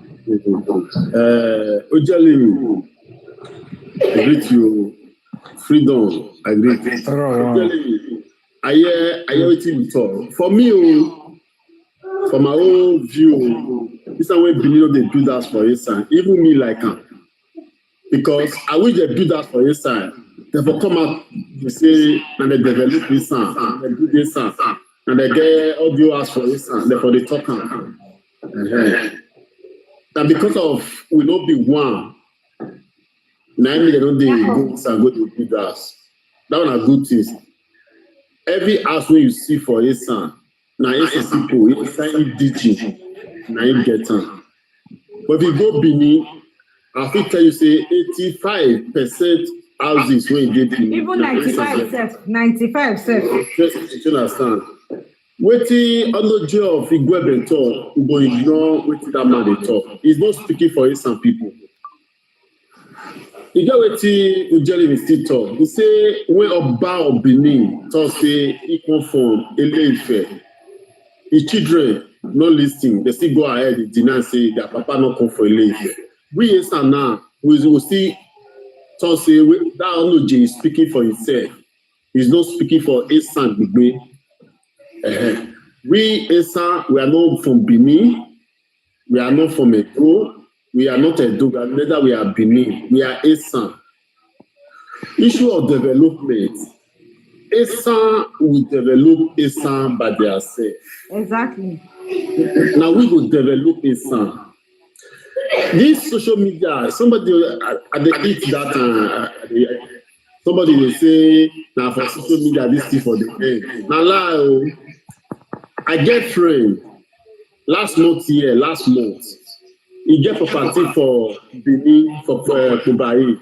Ojali, I greet you. Freedom, I greet you. Ojali, I hear it before. For me, for my own view, this is when Benin they do that for his son. Even me like him. Because I wish they do that for his son. They will come out, they say, and they develop this son, and they do this son, and they get audio as for his son, therefore they talk on. And because of we not be one, now they don't go and go to do that. That one are good things. Every house when you see for his son, now it's people, it's signing DG, now you get them. But if you go Benin, I think tell you say 85% houses when they did Even 95 self, 95 self. just understand. Wetin Onoje of Igweben talk, we go ignore wetin that man dey talk. He's not speaking for some people. E get wetin Ujeli still talk. He say when Oba of Benin talk say he come from Ile-Ife, his children no lis ten, they still go ahead and deny say their papa no come for Ile-Ife. We Esan now, we will see talk say that Onoje is speaking for himself. He's not speaking for Esan Gbigbe. We Esan, we are not from Benin, we are not from Edo, we are not Edo, neither we are Benin, we are Esan. Issue of development, Esan will develop Esan by themselves. Exactly. Now we will develop Esan. This social media, somebody at the eat that somebody will say now for social media this thing for the end. Now lie, I get friend last month, he get property for Benin for Kobai.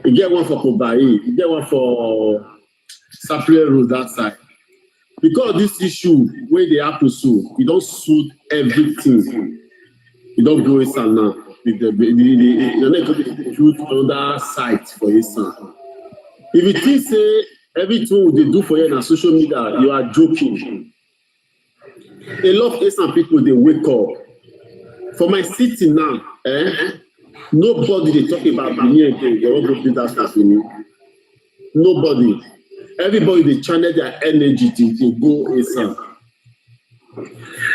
He get one for Kobai. He get one for Sapele Road that side. Because this issue where they have to sue, he don't suit everything. He don't go Esan now. You're not going to shoot another site for Esan. If you think say everything they do for you on social media, you are joking. A lot of Esan people they wake up. For my city now, nobody they talk about Benin again. They won't go do that stuff in me. Nobody. Everybody they channel their energy to go Esan.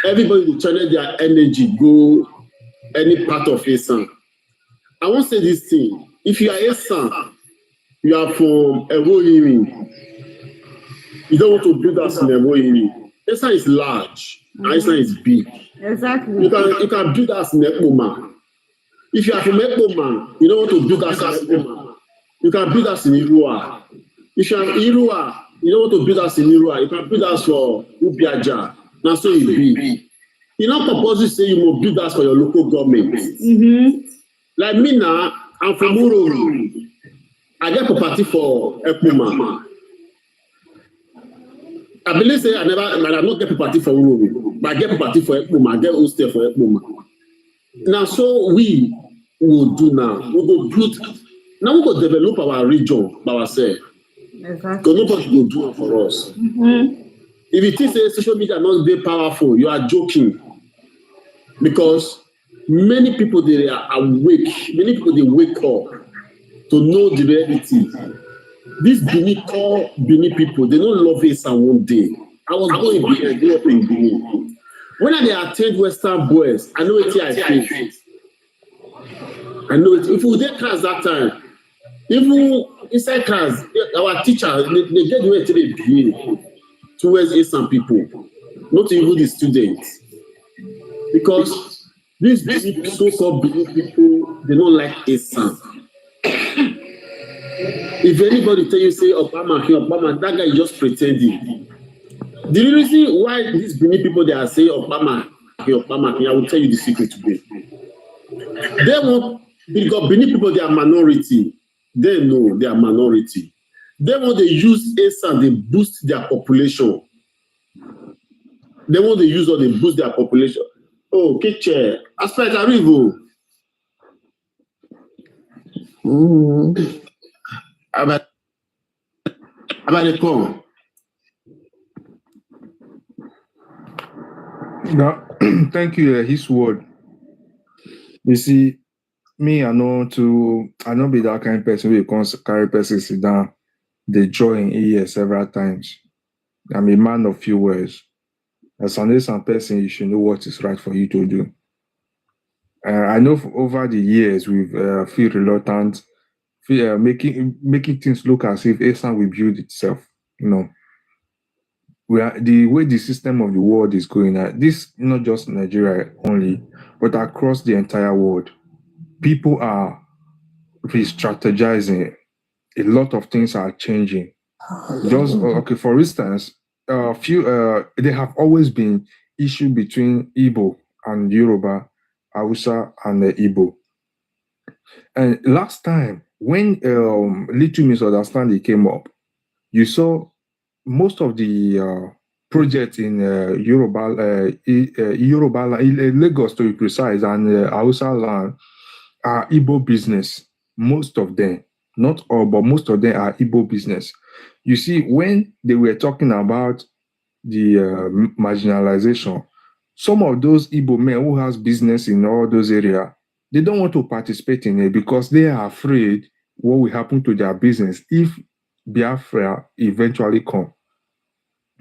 Everybody they channel their energy go any part of Esan. I won't say this thing. If you are Esan, you are from Ewoyimi. You don't want to build us in Ewoyimi. Esan is large. Esan is big. Exactly. You can build us in Ekpoma. If you are from Ekpoma, you don't want to build us in Ekpoma. You can build us in Irua. If you are in Irua, you don't want to build us in Irua. You can build us for Ubiaja. Now so it be. You not compulsory say you must build us for your local government. Mm-hmm. Like me now, I'm from Uro. I get property for Ekpoma. I believe say I not get property for Uro, but I get property for Ekpoma. I get hostel for Ekpoma. Now, so we will do now. We will build. Now we will develop our region by ourselves. Exactly. Because nobody will do it for us. Mm-hmm. If you think say social media not very powerful, you are joking. Because many people they are awake. Many people they wake up to know the reality. These Benin people, they don't love Esan one day. I was going to Benin, I grew up in Benin. When I attend Western Boys, I know it I face. I know it. If we did class that time, even inside class, our teacher, they get the way to the behave towards Esan people, not even the students. Because these so-called Benin people, they don't like Esan. If anybody tell you say Obama, that guy is just pretending. The reason why these Benin people they are saying Obama, I will tell you the secret today. They want because Benin people they are minority. They know they are minority. They want to use Esan, they boost their population. They want to use or they boost their population. Oh, Keche, aspect arrivo. About the call. Now, thank you. His word. You see, me, I know be that kind of person who can carry person sit down, they join in ear several times. I'm a man of few words. As an innocent person, you should know what is right for you to do. I know over the years we've feel reluctant, making things look as if Esan will build itself. You know, the way the system of the world is going. This not just Nigeria only, but across the entire world, people are re-strategizing. A lot of things are changing. Just okay, for instance, they have always been issue between Igbo and Yoruba, Hausa and Igbo. And last time when little misunderstanding came up, you saw most of the projects in Yoruba, Lagos to be precise, and Hausa land are Igbo business. Most of them, not all, but most of them are Igbo business. You see, when they were talking about the marginalization, some of those Igbo men who has business in all those areas, they don't want to participate in it because they are afraid what will happen to their business if Biafra eventually come.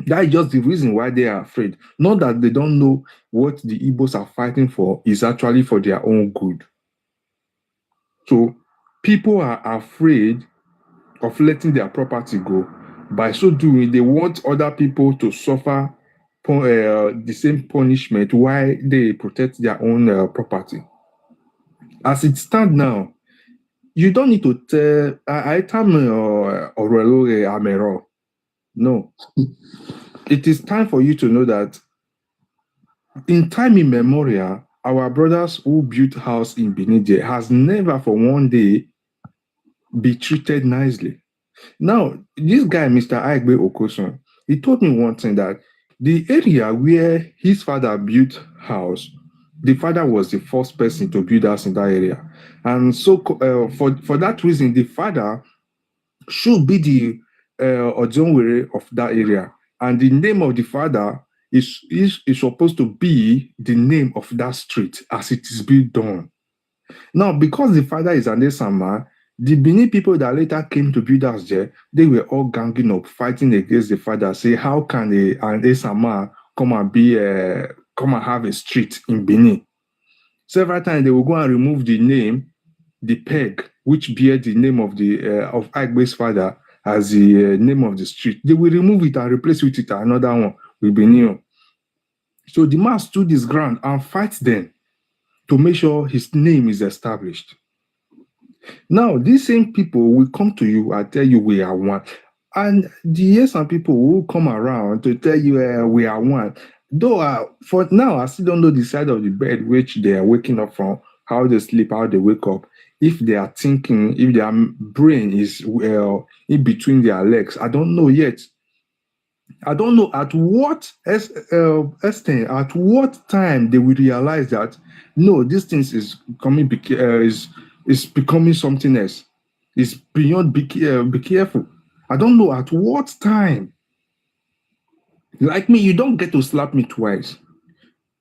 That is just the reason why they are afraid. Not that they don't know what the Igbos are fighting for is actually for their own good. So people are afraid of letting their property go. By so doing, they want other people to suffer the same punishment while they protect their own property. As it stands now, you don't need to tell Orelore Amero. No. It is time for you to know that in time immemorial, our brothers who built house in Benide has never for one day be treated nicely. Now, this guy, Mr. Aigbe Okosun, he told me one thing, that the area where his father built house, the father was the first person to build house in that area. And so for that reason, the father should be the Ojonwere of that area. And the name of the father is supposed to be the name of that street as it is being done. Now, because the father is an Esama, the Benin people that later came to build us there, they were all ganging up, fighting against the father, say, how can an Esama come and have a street in Benin? Several times they will go and remove the name, the peg, which bear the name of of Aigbe's father as the name of the street. They will remove it and replace it with another one with Benin. So the man stood his ground and fight them to make sure his name is established. Now, these same people will come to you and tell you we are one. And the some people will come around to tell you we are one. Though for now, I still don't know the side of the bed which they are waking up from, how they sleep, how they wake up. If they are thinking, if their brain is in between their legs, I don't know yet. I don't know at what extent, at what time they will realize that no, this thing is coming. Is becoming something else. It's beyond be careful. I don't know at what time. Like me, you don't get to slap me twice.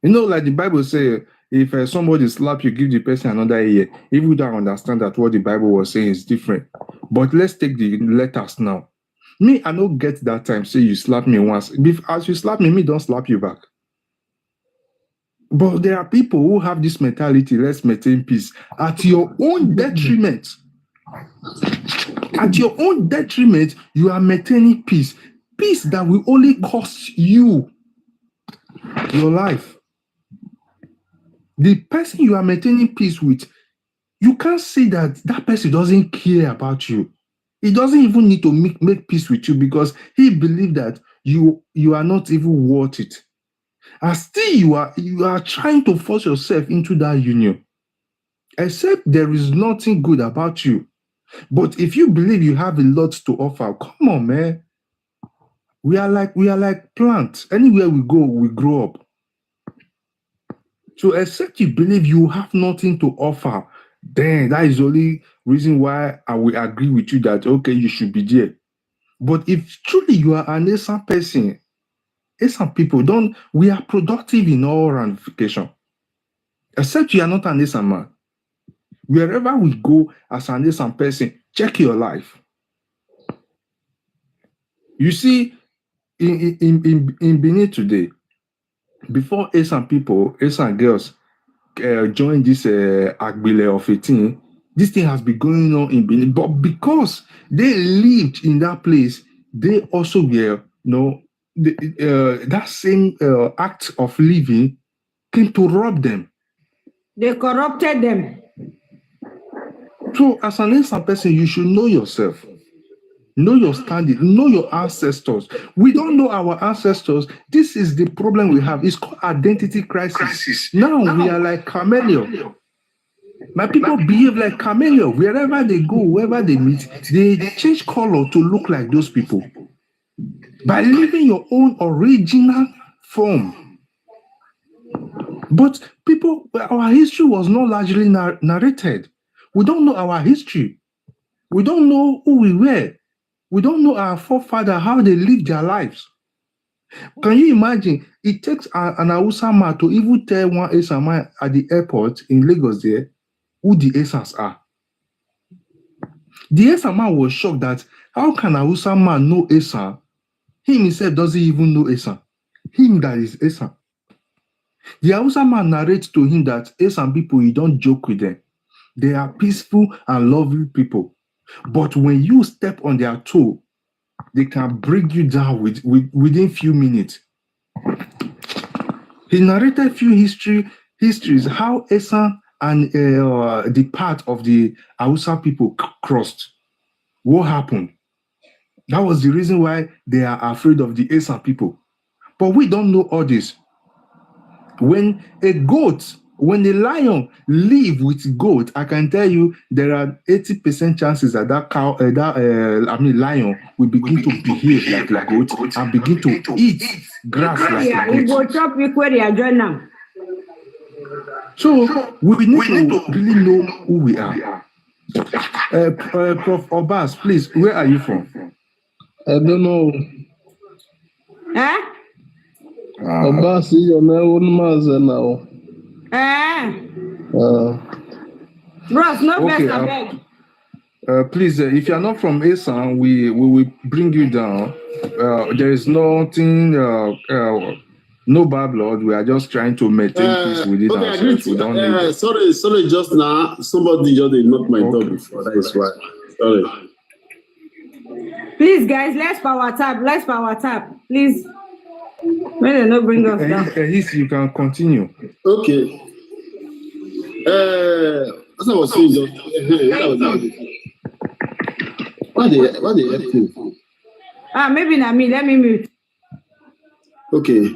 You know, like the Bible says, if somebody slap you, give the person another ear. If you don't understand that what the Bible was saying is different. But let's take the letters now. Me, I don't get that time. Say you slap me once. As you slap me don't slap you back. But there are people who have this mentality, let's maintain peace, at your own detriment. At your own detriment, you are maintaining peace. Peace that will only cost you your life. The person you are maintaining peace with, you can't say that that person doesn't care about you. He doesn't even need to make peace with you because he believes that you are not even worth it. And still you are trying to force yourself into that union. Except there is nothing good about you. But if you believe you have a lot to offer, come on, man. We are like plants. Anywhere we go, we grow up. So except you believe you have nothing to offer, then that is the only reason why I will agree with you that, okay, you should be there. But if truly you are an Esan person, Esan people we are productive in all ramification. Except you are not an Esan man. Wherever we go as an Esan person, check your life. You see, in Benin today, before Esan people, Esan girls joined this Agbile of 18, this thing has been going on in Benin. But because they lived in that place, they also were, that same act of living came to rob them. They corrupted them. So as an innocent person, you should know yourself. Know your standing. Know your ancestors. We don't know our ancestors. This is the problem we have. It's called identity crisis. Now we are like chameleon. My people behave like chameleon. Wherever they go, wherever they meet, they change color to look like those people. By living your own original form. But people, our history was not largely narrated. We don't know our history. We don't know who we were. We don't know our forefathers, how they lived their lives. Can you imagine? It takes an Hausa man to even tell one Esa man at the airport in Lagos there who the Esas are. The Esa man was shocked that how can a Hausa man know Esa? Him himself doesn't even know Esa. Him that is Esa. The Hausa man narrates to him that Esan people, you don't joke with them. They are peaceful and lovely people. But when you step on their toe, they can bring you down within few minutes. He narrated few histories how Esan and the part of the Hausa people crossed. What happened? That was the reason why they are afraid of the Esan people. But we don't know all this. When a lion live with goat, I can tell you there are 80% chances that lion will begin to behave like a goat and begin to eat grass like a goat. So we need to really know who we are. Prof. Obas, please, where are you from? I don't know. Obas, you're my own mother now. Bros, no Okay, best please, if you are not from Esan, we will bring you down. There is nothing, no bad blood. We are just trying to maintain peace within ourselves. We don't need. Sorry, just now somebody just knocked my door before. That is why. Sorry. Please, guys, let's power tap. Please. May they not bring us down. You can continue. Okay. As I was saying, just why they help you? Maybe not me. Let me mute. Okay.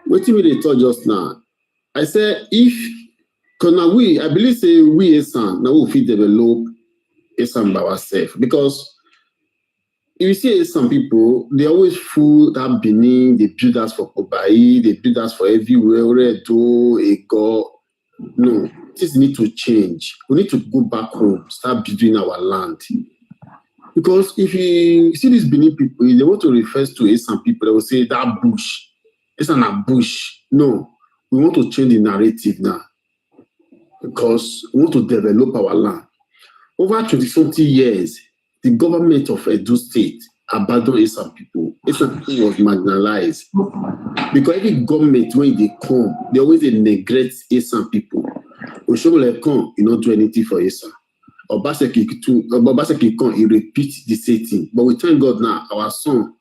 What do they talk just now? I said if I believe say we Esan now we fit develop Esan by ourselves, because if you see some people, they always full that Benin, they build us for Kobai, they build us for everywhere, Redo, Ego. No, this need to change. We need to go back home, start building our land. Because if you see these Benin people, they want to refer to some people, they will say that bush. It's not a bush. No, we want to change the narrative now. Because we want to develop our land. Over 20-something years, the government of Edo State abandoned Esan people. Esan people was marginalized. Because every government, when they come, they always neglect Esan people. Oshomole come, you don't do anything for Esan. Obaseki come, he repeats the same thing. But we thank God now, our son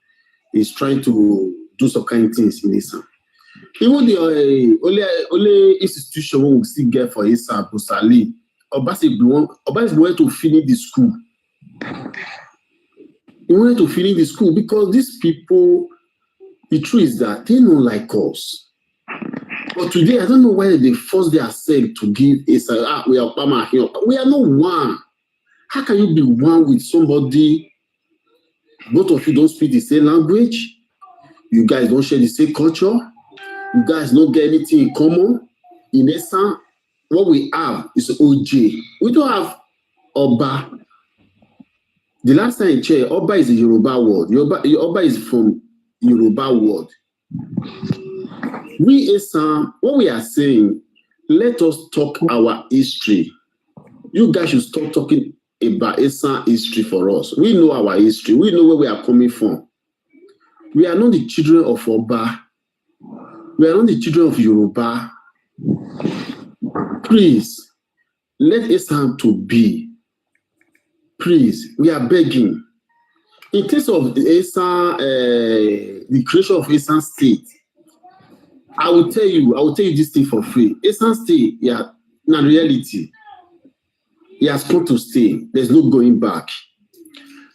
is trying to do some kind of things in Esan. Even the only institution we still get for Esan, Busali, Obaseki wanted to finish the school. He wanted to finish the school because these people, the truth is that they don't like us. But today, I don't know why they force themselves to give Esan. We are Obama here. We are not one. How can you be one with somebody? Both of you don't speak the same language. You guys don't share the same culture. You guys don't get anything in common. In Esan, what we have is OJ. We don't have Oba. The last time in chair, Oba is a Yoruba word. Oba is from Yoruba word. We Esan, what we are saying, let us talk our history. You guys should stop talking about Esan history for us. We know our history. We know where we are coming from. We are not the children of Oba. We are not the children of Yoruba. Please, let Esan to be. Please, we are begging. In case of the Esan, the creation of Esan State, I will tell you this thing for free. Esan State, yeah, in reality, it has come to stay. There's no going back.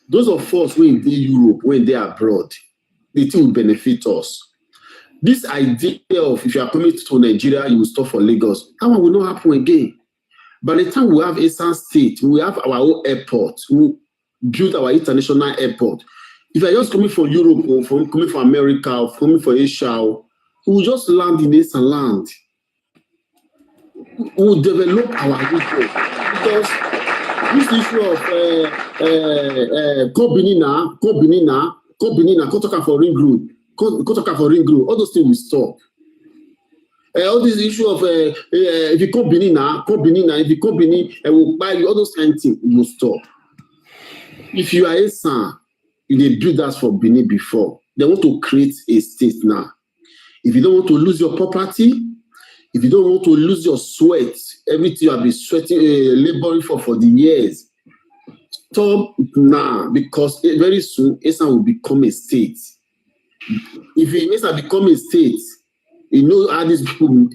Those of us when they Europe, when they are abroad, the thing will benefit us. This idea of if you are coming to Nigeria, you will stop for Lagos, that one will not happen again. By the time we have Esan State, we have our own airport, we build our international airport. If you're just coming from Europe or coming from America or coming from Asia, we will just land in Esan land. We will develop our region because this issue of Kobinina, Kotoka for Ring Road, all those things will stop. All this issue of if you come Benin, if you come Benin, I will buy you, all those kind of things will stop. If you are a son, if they build that for Benin before, they want to create a state now. If you don't want to lose your property, if you don't want to lose your sweat, everything you have been sweating, laboring for the years, stop now, because very soon Esan will become a state. If Esan become a state, you know how these people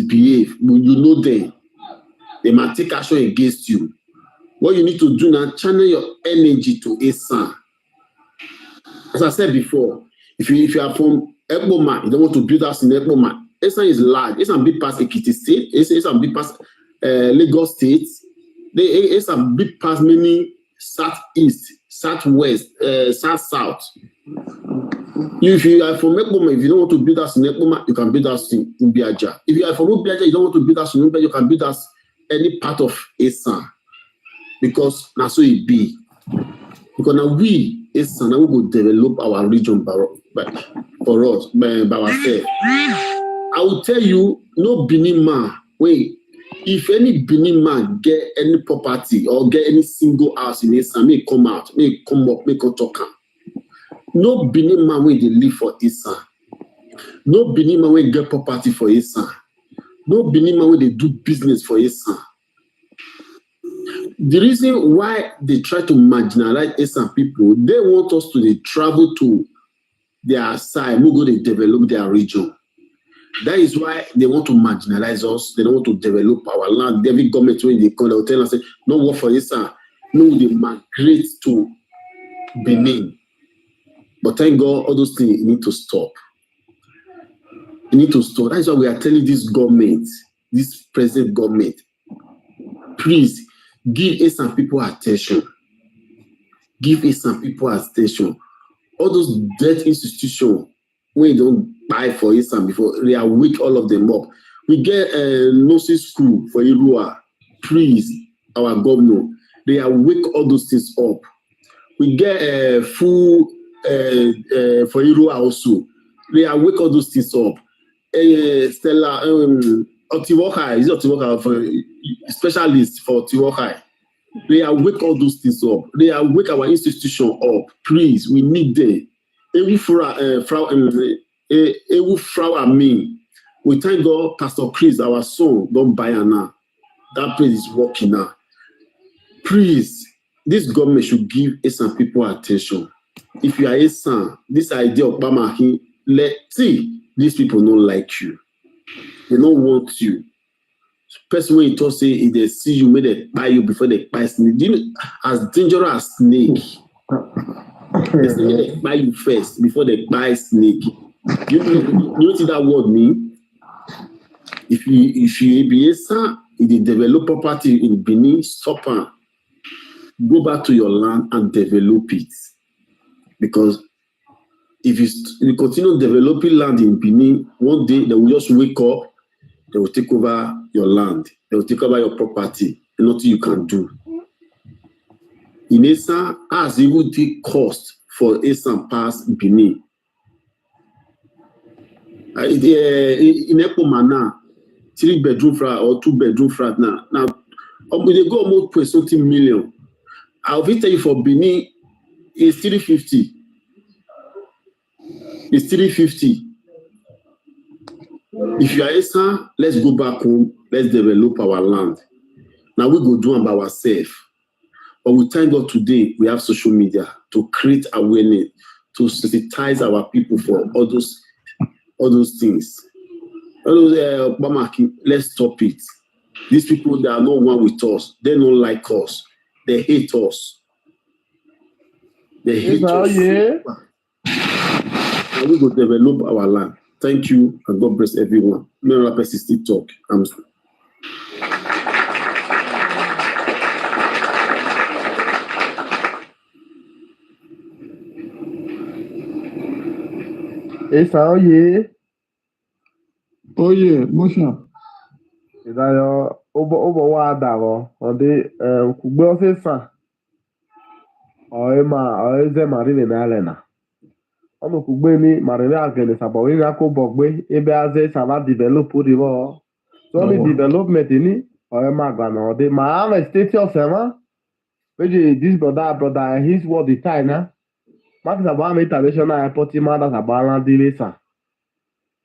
behave. You know they might take action against you. What you need to do now, channel your energy to Esan. As I said before, if you are from Ekpoma, you don't want to build house in Ekpoma. Esan is large. Esan big past Ekiti State. Esan big past Lagos State. Esan big past many southeast, southwest, south. If you are from Ekpoma, if you don't want to build us in Ekpoma, you can build us in Biaja. If you are from Biaja, you don't want to build us in Biaja, you can build us any part of Esan. Because now so it be. Because now we, Esan, now we will develop our region by ourselves. I will tell you, no Benin man, if any Benin man get any property or get any single house in Esan, may come out, may come up, may come talk. No Benin man when they live for Esan. No Benin man when get property for Esan. No Benin man when they do business for Esan. The reason why they try to marginalize Esan people, they want us to travel to their side, we go to develop their region. That is why they want to marginalize us. They don't want to develop our land. Every government when they come, they will tell us, no work for Esan. No, they migrate to Benin. But thank God, all those things need to stop. You need to stop. That's why we are telling this government, this present government, please give Esan people attention. Give Esan people attention. All those debt institutions, when you don't buy for Esan before, they are weak, all of them up. We get a nursing school for Irua. Please, our governor, they are weak, all those things up. We get a full for Irua also. They are wake all those things up. Stella Otiwokai is Otiwokai for specialist for Otiwokai. They are wake all those things up. They are wake our institution up. Please, we need them. We thank God, Pastor Chris, our son, don't buy her now. That place is working now. Please, this government should give Esan people attention. If you are Esan, this idea of Bama, let's see, these people don't like you. They don't want you. Person when you talk say if they see you, may they buy you before they buy snake. Do you know, as dangerous as snake? They say they buy you first before they buy snake. You know what that word mean? If you be Esan, if they develop property in Benin, stop and go back to your land and develop it. Because if you continue developing land in Benin, one day they will just wake up, they will take over your land, they will take over your property, and nothing you can do. In Esan, as it would take cost for Esan past Benin. In Ekpoma now, 3-bedroom flat or 2-bedroom flat now. Now, they go almost to 20 million. I'll tell you for Benin, it's 350. It's 350. If you are Esan, let's go back home. Let's develop our land. Now we go do them by ourselves. But we thank God today we have social media to create awareness, to sensitize our people for all those things. All those let's stop it. These people, they are not one with us. They don't like us. They hate us. They hate us. Yeah. And we go develop our land. Thank you, and God bless everyone. May Allah persist talk. Esa oye. Oye, Mosha. Idayo obo wa dago. Ode kugbe ofesa. Oeze marine na alena. Ọnụ kugbe ni marine agene sabo iri ako bogbe ebe aze saba develop ribo. So ni development ni ma gana ode ma ame state of sema. Which this brother his word the time na. Mark sabo ame international airport mada sabo ala diresa.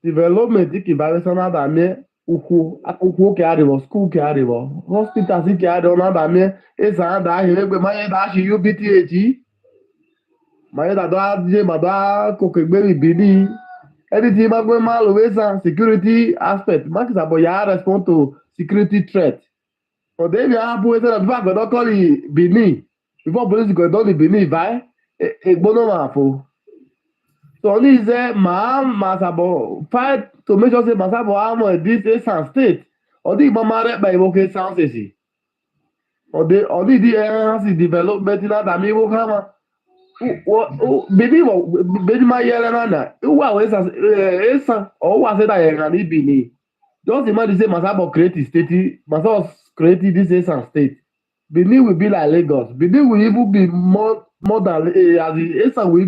Development ki variational da me ukwu ke aribo school ke aribo hospital si ke aribo na da me esa da ahịrị ma ye da shi UBTH ma ye da je ma da kokegbe bini anything ma gbe ma lo esa security aspect ma ki sabo ya respond to security threat for dey be happen esa before go don call Benin before police go don the Benin vai egbono ma fo. So this Masabo fight to make sure say Masabo armor this Esan state. Or the mama by evoke sound say. Or the enhance development in that me wo kama. Baby my yellow na. Wa Esan or was it that can be ni. Just imagine say Masabo create state, Masabo create this Esan state. Benin will be like Lagos. Benin will even be more than as Esan will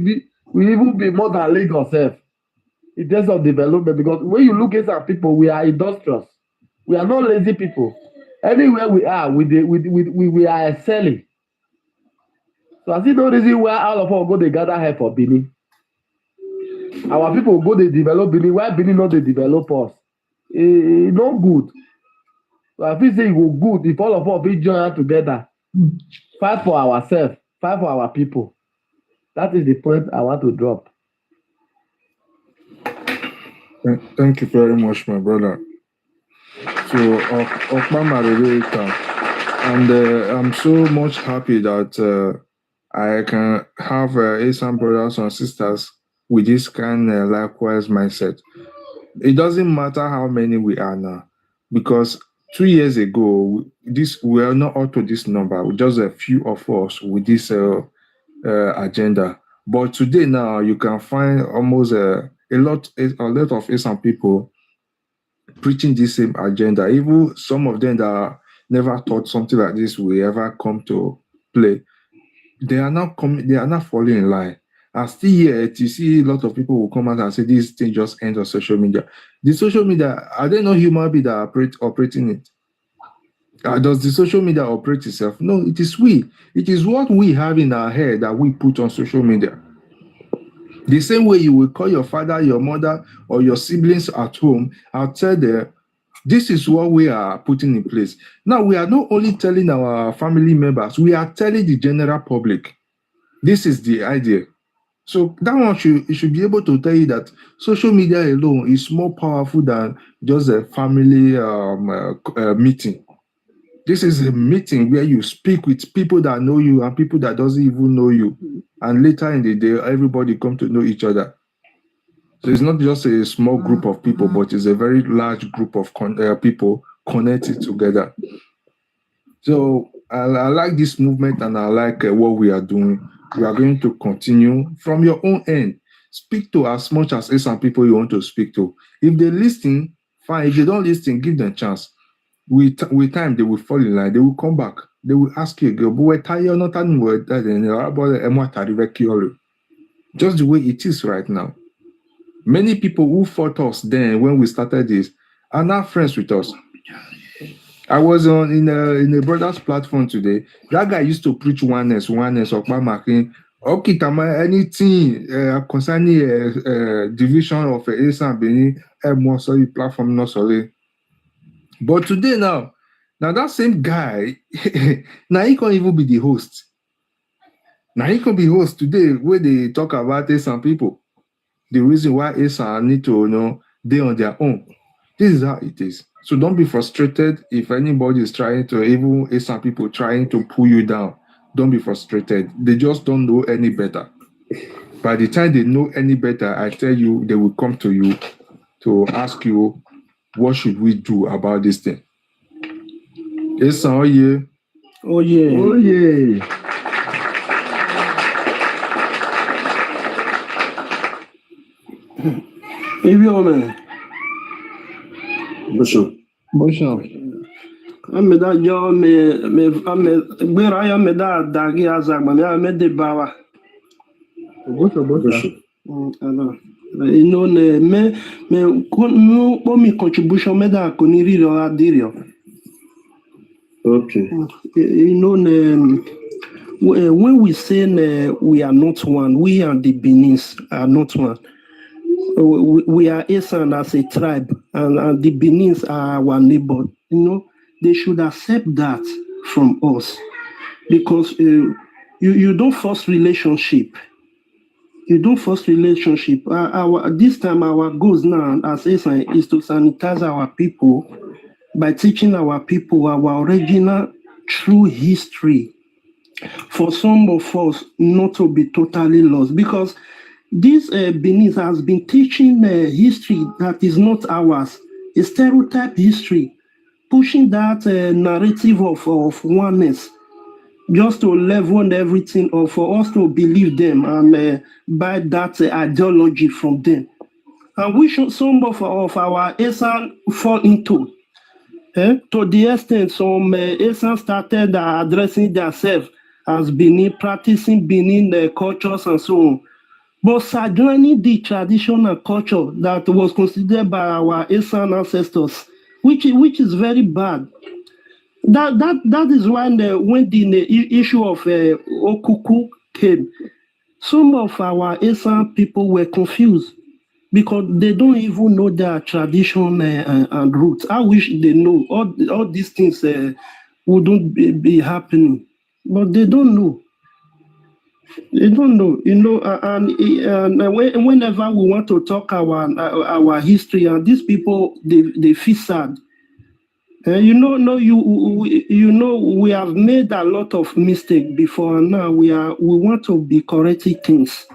even be more than Lagos self in terms of development, because when you look at our people, we are industrious. We are not lazy people. Anywhere we are, we are excelling. So I see no reason why all of us go they gather here for Benin. Our people go they develop Benin. Why Benin not they develop us? Not good. So I feel say it go good if all of us be join together, fight for ourselves, fight for our people. That is the point I want to drop. Thank you very much, my brother. So, Okmama Relator, and I'm so much happy that I can have Esan brothers and sisters with this kind of likewise mindset. It doesn't matter how many we are now, because 2 years ago, we are not up to this number. Just a few of us with this agenda. But today now you can find almost a lot of Esan people preaching this same agenda. Even some of them that never thought something like this will ever come to play. They are not falling in line. And still yet you see a lot of people will come out and say this thing just ends on social media. The social media, are there no human beings that are operating it? Does the social media operate itself? No, it is we. It is what we have in our head that we put on social media. The same way you will call your father, your mother, or your siblings at home and tell them, this is what we are putting in place. Now, we are not only telling our family members, we are telling the general public. This is the idea. So that one should be able to tell you that social media alone is more powerful than just a family meeting. This is a meeting where you speak with people that know you and people that doesn't even know you. And later in the day, everybody come to know each other. So it's not just a small group of people, but it's a very large group of people connected together. So I like this movement and I like what we are doing. We are going to continue from your own end. Speak to as much as some people you want to speak to. If they listen, fine. If they don't listen, give them a chance. With time, they will fall in line. They will come back. They will ask you again, but we're tired, not about just the way it is right now. Many people who fought us then when we started this are now friends with us. I was in a brother's platform today. That guy used to preach oneness, Okpamakin. Okay, anything concerning division of Esan Benin, more solid platform, not solid. But today now that same guy, now he can't even be the host. Now he can be host today where they talk about Esan people. The reason why Esan need to they on their own. This is how it is. So don't be frustrated if anybody is trying to, even Esan people trying to pull you down. Don't be frustrated. They just don't know any better. By the time they know any better, I tell you, they will come to you to ask you, what should we do about this thing? Esan, oh yeah. Oh yeah. Oh yeah. Maybe woman. Bishop. I'm that yo me where I am that dagi azagma me I made the bawa. Bishop. You know me contribution me that koniri ro adirio. Okay. You know when we say we are not one, we and the Benins are not one. We are Esan as a tribe, and the Benins are our neighbor. You know, they should accept that from us, because you don't force relationship. You don't force relationship. This time our goals now as Esan is to sanitize our people by teaching our people our original true history. For some of us not to be totally lost, because this Benin has been teaching history that is not ours, a stereotype history, pushing that narrative of oneness, just to level everything up for us to believe them and buy that ideology from them. And we should some of our Esan fall into. To the extent some Esan started addressing themselves as Benin, practicing Benin cultures and so on. But sadly, the traditional culture that was considered by our Esan ancestors, which is very bad. That is when the issue of Okuku came. Some of our Esan people were confused because they don't even know their tradition and roots. I wish they know all these things wouldn't be happening, but they don't know. They don't know, you know, and whenever we want to talk our history, and these people they feel sad. You know, we have made a lot of mistakes before, and now we want to be correcting things.